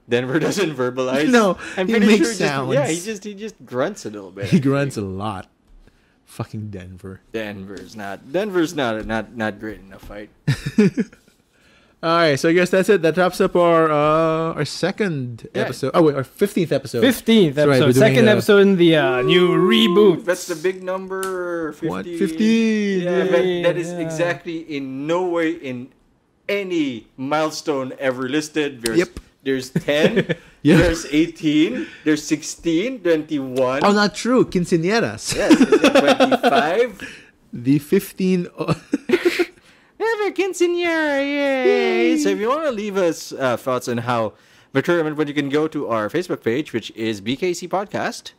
Denver doesn't verbalize. No, I'm he pretty makes sure sounds. he just grunts a little bit. He grunts a lot. Fucking Denver. Denver's not great in a fight. All right, so I guess that's it. That wraps up our second episode. Oh wait, our 15th episode. 15th That's right, episode. we're doing Second episode in the new reboot. That's the big number. 50. What? 15? Yeah, Yay, that is exactly in no way in any milestone ever listed. There's 10. Yeah. There's 18. There's 16. 21. Oh, not true. Quinceañeras. Yes. 25. The 15. Never quinceañera, yay! So if you want to leave us thoughts on how the tournament, but you can go to our Facebook page, which is BKC Podcast.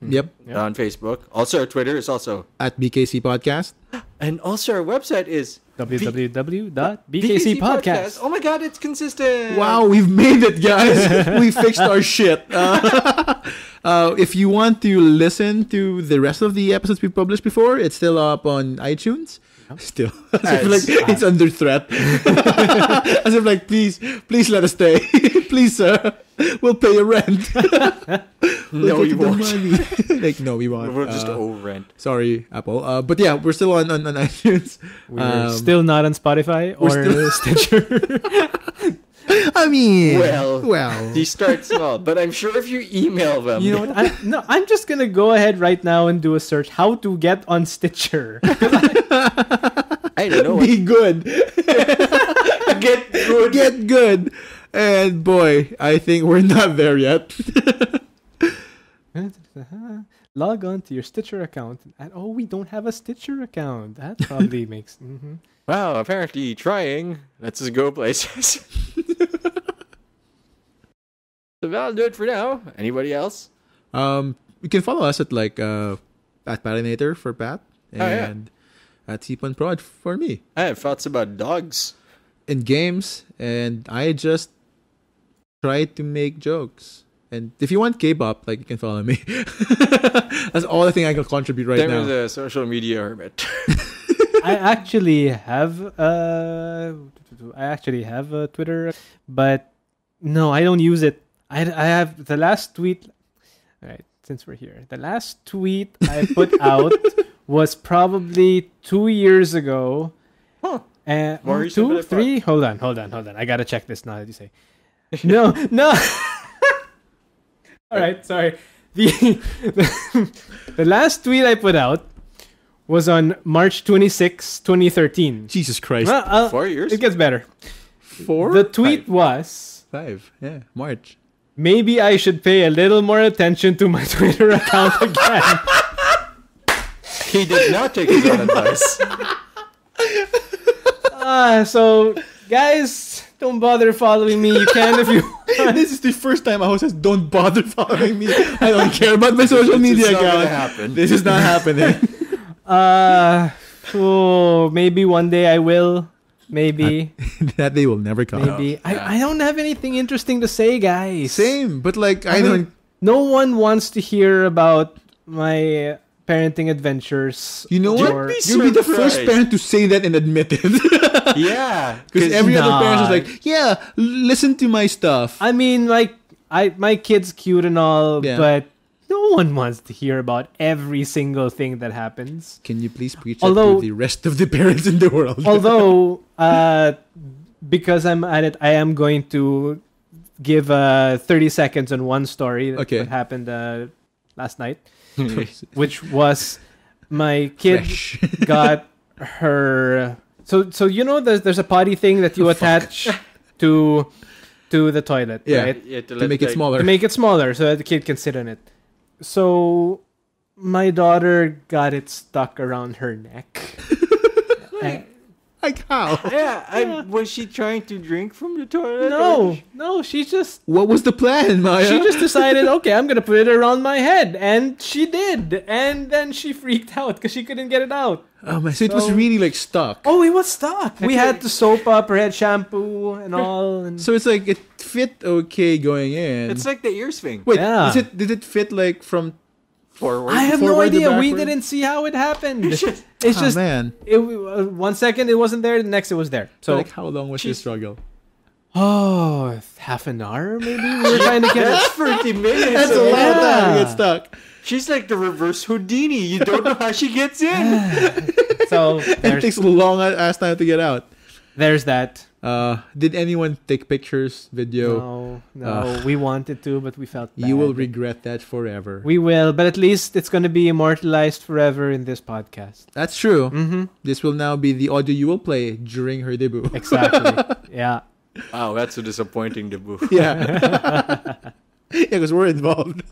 Yep. On Facebook. Also, our Twitter is also At BKC Podcast. And also, our website is www.bkcpodcast. Oh my God, it's consistent! Wow, we've made it, guys. We fixed our shit. If you want to listen to the rest of the episodes we published before, it's still up on iTunes. Still, as if like it's under threat. As if like, please let us stay, please, sir. We'll pay your rent. No, we won't. Like, no, we won't. We'll just owe rent. Sorry, Apple. But yeah, we're still on iTunes. We're still not on Spotify or Stitcher. I mean, well, you start small, but I'm sure if you email them, you know what? I'm just gonna go ahead right now and do a search how to get on Stitcher. I don't know. Be good. Get good. And boy, I think we're not there yet. Log on to your Stitcher account, and we don't have a Stitcher account. That probably makes. Mm-hmm. Wow, apparently trying. Let's just go places. So that'll do it for now. Anybody else? You can follow us at Patinator for Pat and at T1 Prod for me. I have thoughts about dogs. In games, and I just try to make jokes. And if you want K-pop, you can follow me. That's all I think I can contribute right now. There's a social media hermit. I actually have a Twitter, but no, I don't use it. I have the last tweet. All right, since we're here, the last tweet I put out was probably 2 years ago. Huh. And More 2, 3. Hold on. I gotta check this now that you say. No. All right, sorry. The last tweet I put out was on March 26, 2013. Jesus Christ. 4 years? It gets better. 4? The tweet was 5. Yeah, March. Maybe I should pay a little more attention to my Twitter account again. He did not take his own advice. So, guys, don't bother following me. You can if you want. This is the first time a host says, don't bother following me. I don't care about my social media account. This is not happening. Maybe one day I will. Maybe. That day will never come. Maybe. I don't have anything interesting to say, guys. Same, but I don't... No one wants to hear about my parenting adventures. You know what? You'll be the first parent to say that and admit it. Yeah. Because every other parent is like, yeah, listen to my stuff. I mean, my kid's cute and all, but no one wants to hear about every single thing that happens. Can you please preach that to the rest of the parents in the world? Although, because I'm at it, I am going to give 30 seconds on one story that happened last night, which was my kid got her... So you know there's a potty thing that you attach to the toilet, right? Yeah, to make it smaller. To make it smaller so that the kid can sit on it. So my daughter got it stuck around her neck. Like how? Was she trying to drink from the toilet? No, she just What was the plan, Maya? she just decided, okay, I'm gonna put it around my head, and she did, and then she freaked out because she couldn't get it out. Oh man, so it was really like stuck. Oh, it was stuck. We had to soap up her head, shampoo, and all. And So it's like it fit okay going in. It's like the ears thing. Wait, Yeah. did it fit like from Forward. I have no forward to idea. We backward? didn't see how it happened. It's Oh, just man. 1 second it wasn't there, the next it was there. So So like how long was your struggle? half an hour maybe. We were trying to get That's 30 minutes. That's a lot of time to get stuck. She's like the reverse Houdini. You don't know how she gets in. So It takes a long ass time to get out. there's that. Did anyone take pictures, video? No, we wanted to, but we felt bad. You will regret that forever. We will, but at least it's going to be immortalized forever in this podcast. That's true. Mm-hmm. This will now be the audio you will play during her debut. Exactly. Yeah. Wow, that's a disappointing debut. Yeah. Yeah, because we're involved.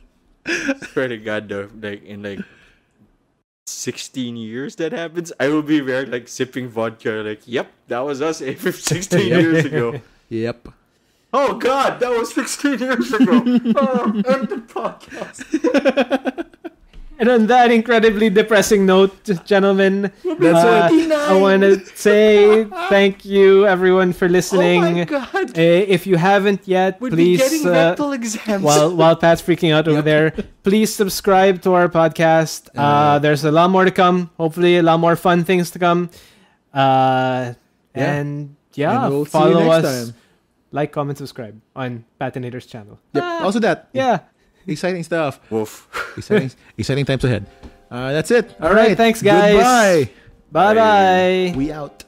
Swear to God, though, like in like 16 years that happens, I will be there like sipping vodka. Like, yep, that was us 16 years ago. Yep. Oh God, that was 16 years ago. End the podcast. And on that incredibly depressing note, gentlemen, That's it. I want to say thank you, everyone, for listening. Oh my God. If you haven't yet, We'd be please, getting mental exams. while Pat's freaking out over there, please subscribe to our podcast. There's a lot more to come. Hopefully, a lot more fun things to come. And And we'll see you follow next us. time. Like, comment, subscribe on Patinator's channel. Yep. Also that. Yeah. Exciting stuff. Woof. Exciting times ahead. That's it. All right. Thanks, guys. Goodbye. Bye-bye. We out.